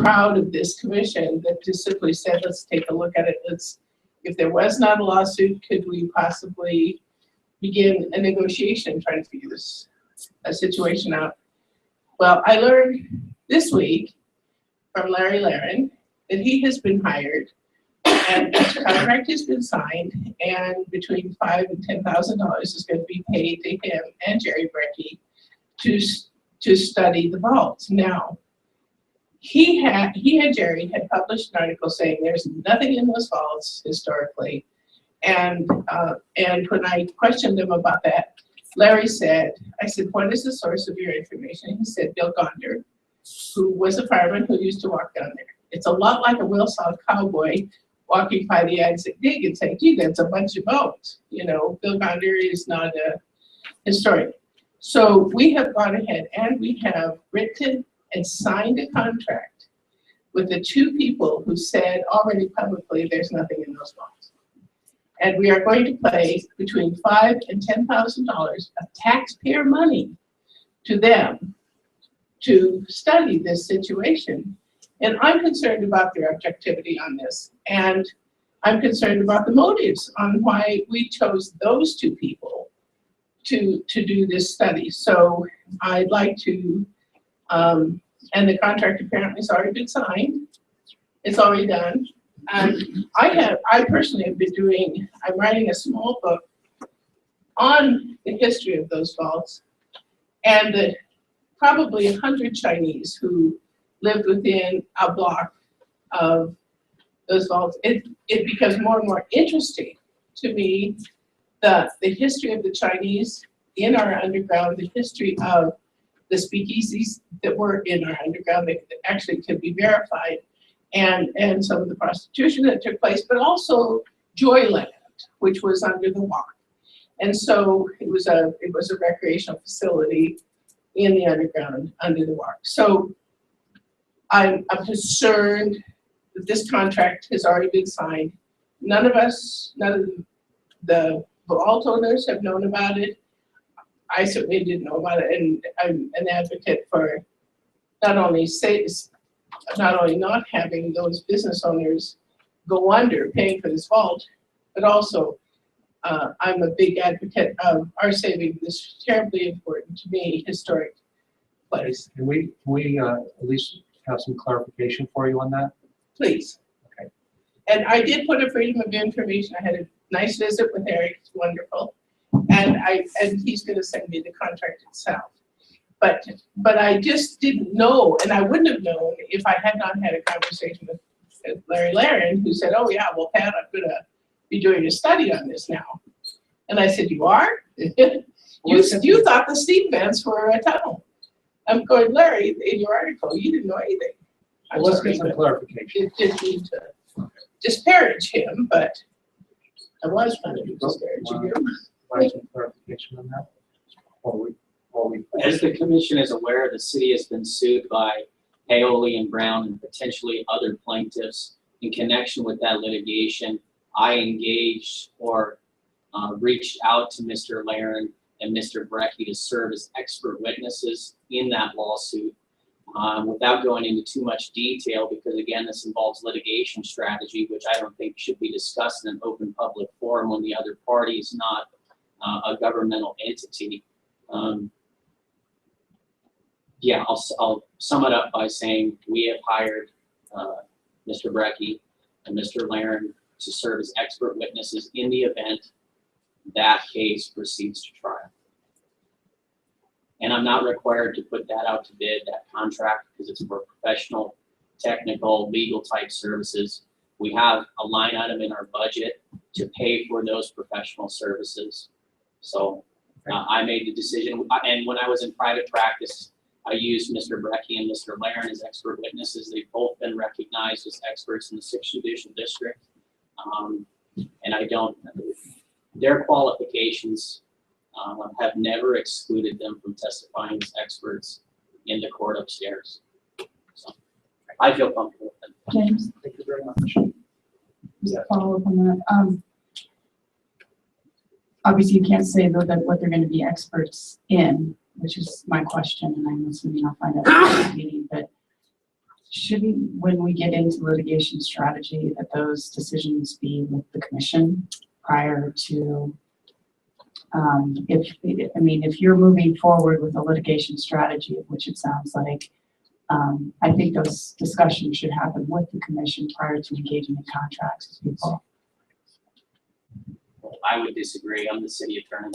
proud of this commission that just simply said, let's take a look at it. If there was not a lawsuit, could we possibly begin a negotiation trying to figure this situation out? Well, I learned this week from Larry Laren that he has been hired and the contract has been signed, and between $5,000 and $10,000 is going to be paid to him and Jerry Brecky to study the vaults. Now, Jerry had published an article saying there's nothing in those vaults historically, and when I questioned him about that, Larry said, I said, what is the source of your information? He said, Bill Gonder, who was a fireman who used to walk down there. It's a lot like a Wilson cowboy walking by the Isaac dig and saying, gee, that's a bunch of bones. You know, Bill Gonder is not a historian. So we have gone ahead and we have written and signed a contract with the two people who said already publicly there's nothing in those vaults. And we are going to pay between $5,000 and $10,000 of taxpayer money to them to study this situation. And I'm concerned about their objectivity on this. And I'm concerned about the motives on why we chose those two people to do this study. So I'd like to, and the contract apparently has already been signed. It's already done. I personally have been I'm writing a small book on the history of those vaults and the probably 100 Chinese who lived within a block of those vaults. It becomes more and more interesting to me, the history of the Chinese in our underground, the history of the speakeasies that were in our underground that actually could be verified, and some of the prostitution that took place, but also Joyland, which was under the walk. And so it was a recreational facility in the underground under the walk. So I'm concerned that this contract has already been signed. None of the vault owners have known about it. I certainly didn't know about it, and I'm an advocate for not only not having those business owners go under paying for this vault, but also I'm a big advocate of our saving this terribly important to me historic place. Can we at least have some clarification for you on that? Please. Okay. And I did put a freedom of information. I had a nice visit with Eric. It's wonderful. And he's going to send me the contract itself. But I just didn't know, and I wouldn't have known if I had not had a conversation with Larry Laren, who said, oh yeah, well, Pat, I'm going to be doing a study on this now. And I said, you are? You thought the steam vents were a tunnel. I'm going, Larry, in your article, you didn't know anything. Well, let's get some clarification. It didn't mean to disparage him, but I was trying to disparage him. Want some clarification on that? As the commission is aware, the city has been sued by Paoli and Brown and potentially other plaintiffs. In connection with that litigation, I engaged or reached out to Mr. Laren and Mr. Brecky to serve as expert witnesses in that lawsuit. Without going into too much detail, because again, this involves litigation strategy, which I don't think should be discussed in an open public forum when the other party is not a governmental entity. Yeah, I'll sum it up by saying we have hired Mr. Brecky and Mr. Laren to serve as expert witnesses in the event that case proceeds to trial. And I'm not required to put that out to bid, that contract, because it's for professional, technical, legal type services. We have a line item in our budget to pay for those professional services. So I made the decision, and when I was in private practice, I used Mr. Brecky and Mr. Laren as expert witnesses. They've both been recognized as experts in the 6th Judicial District. And I don't, their qualifications have never excluded them from testifying as experts in the court upstairs. So I feel comfortable with them. James? Thank you very much. Just a follow-up on that. Obviously, you can't say though that what they're going to be experts in, which is my question, and I'm assuming I'll find out at the meeting, but shouldn't, when we get into litigation strategy, that those decisions be with the commission prior to, if you're moving forward with a litigation strategy, which it sounds like, I think those discussions should happen with the commission prior to engaging in contracts with people. I would disagree. I'm the city attorney.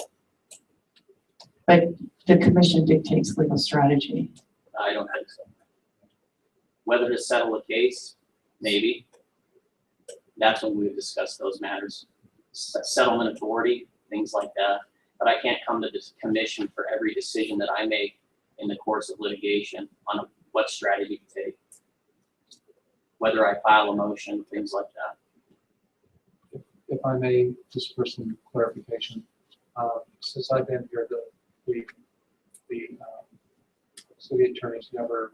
But the commission dictates legal strategy. I don't think so. Whether to settle a case, maybe. That's when we would discuss those matters. Settlement authority, things like that. But I can't come to this commission for every decision that I make in the course of litigation on what strategy to take. Whether I file a motion, things like that. If I may, just for some clarification, since I've been here, the city attorneys never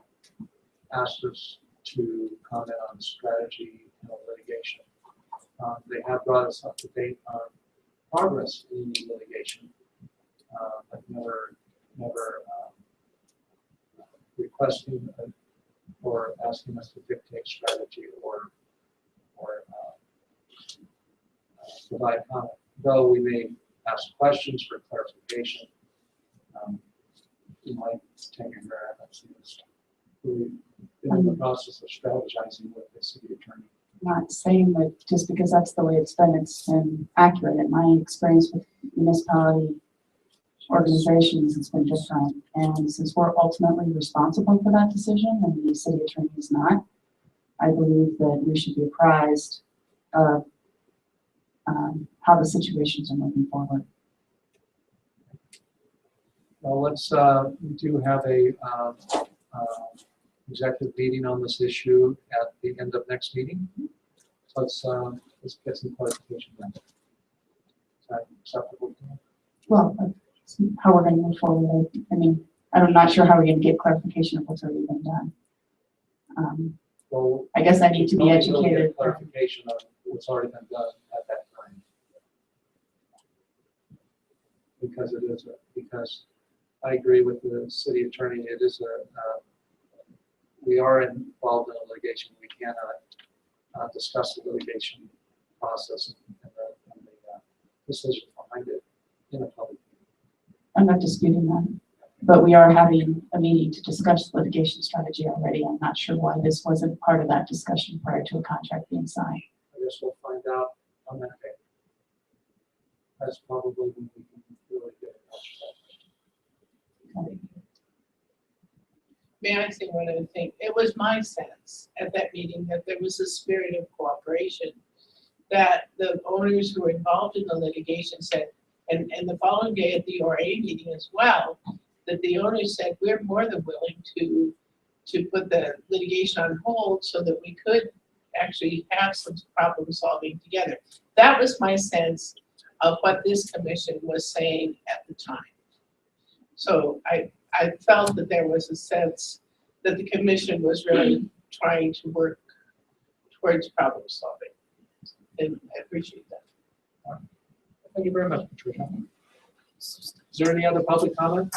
asked us to comment on strategy in litigation. They have brought us up to date on progress in litigation, but never requesting or asking us to dictate strategy or provide comment. Though we may ask questions for clarification, in my tenure here, I haven't seen this. We've been in the process of strategizing with the city attorney. Not saying that just because that's the way it's been accurate. In my experience with municipality organizations, it's been different. And since we're ultimately responsible for that decision and the city attorney is not, I believe that we should be apprised of how the situations are moving forward. Well, we do have a executive meeting on this issue at the end of next meeting. So let's get some clarification then. Is that acceptable to you? Well, that's how we're going to move forward. I mean, I'm not sure how we're going to get clarification of what's already been done. Well, I guess I need to be we'll educated. get clarification of what's already been done at that time. Because I agree with the city attorney, it is we are involved in a litigation. We cannot discuss the litigation process and the decision behind it in a public meeting. I'm not disputing that, but we are having a meeting to discuss litigation strategy already. I'm not sure why this wasn't part of that discussion prior to a contract being signed. I guess we'll find out on that day. That's probably when we can really get in touch with that. May I say one other thing? It was my sense at that meeting that there was a spirit of cooperation, that the owners who were involved in the litigation said, and the following day at the ORA meeting as well, that the owners said, we're more than willing to put the litigation on hold so that we could actually have some problem solving together. That was my sense of what this commission was saying at the time. So I felt that there was a sense that the commission was really trying to work towards problem solving. And I appreciate that. Thank you very much, Patricia. Is there any other public comment?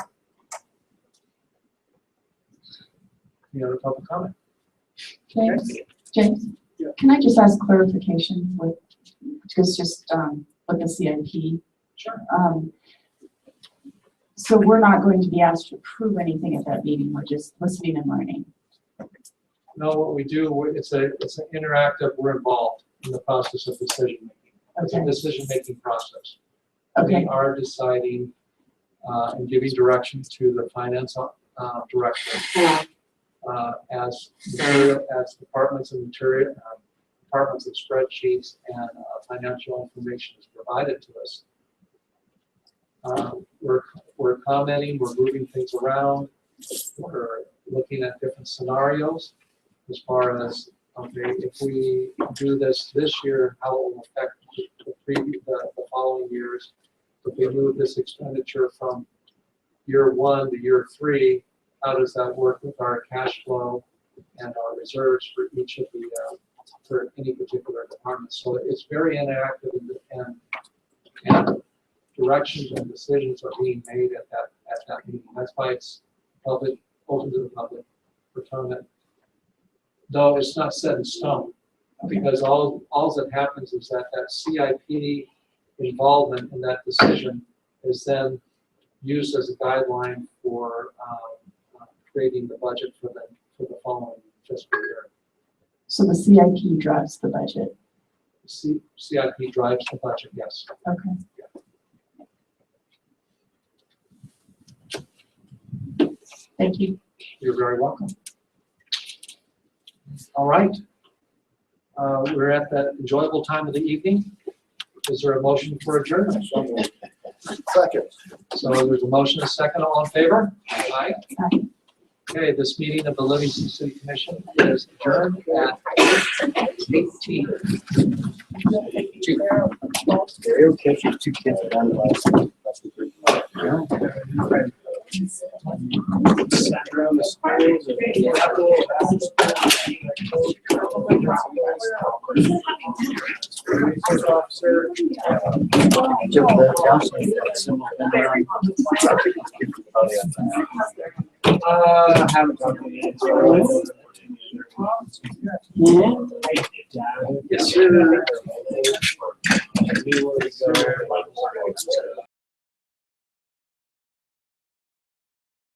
Any other public comment? James, can I just ask clarification with, because just with the CIP? Sure. So we're not going to be asked to prove anything at that meeting. We're just listening and learning. No, what we do, it's an interactive, we're involved in the process of decision making. It's a decision making process. Okay. We are deciding and giving direction to the finance director as departments of material, departments of spreadsheets and financial information is provided to us. We're commenting, we're moving things around, we're looking at different scenarios as far as, okay, if we do this year, how it will affect the following years. If we move this expenditure from year 1 to year 3, how does that work with our cash flow and our reserves for each of the, for any particular department? So it's very interactive and directions and decisions are being made at that meeting. That's why it's public, open to the public for comment. Though it's not set in stone, because all that happens is that CIP involvement in that decision is then used as a guideline for creating the budget for the following fiscal year. So the CIP drives the budget. CIP drives the budget, yes. Okay. Thank you. You're very welcome. All right. We're at that enjoyable time of the evening. Is there a motion for adjournment? Second. So there's a motion, a second, all in favor? Aye. Okay, this meeting of the Livingston City Commission is adjourned at 8:18. It'll catch you 2 kids down the last. Sat around the schools and officer. Haven't talked to you. Yes, sir. He was,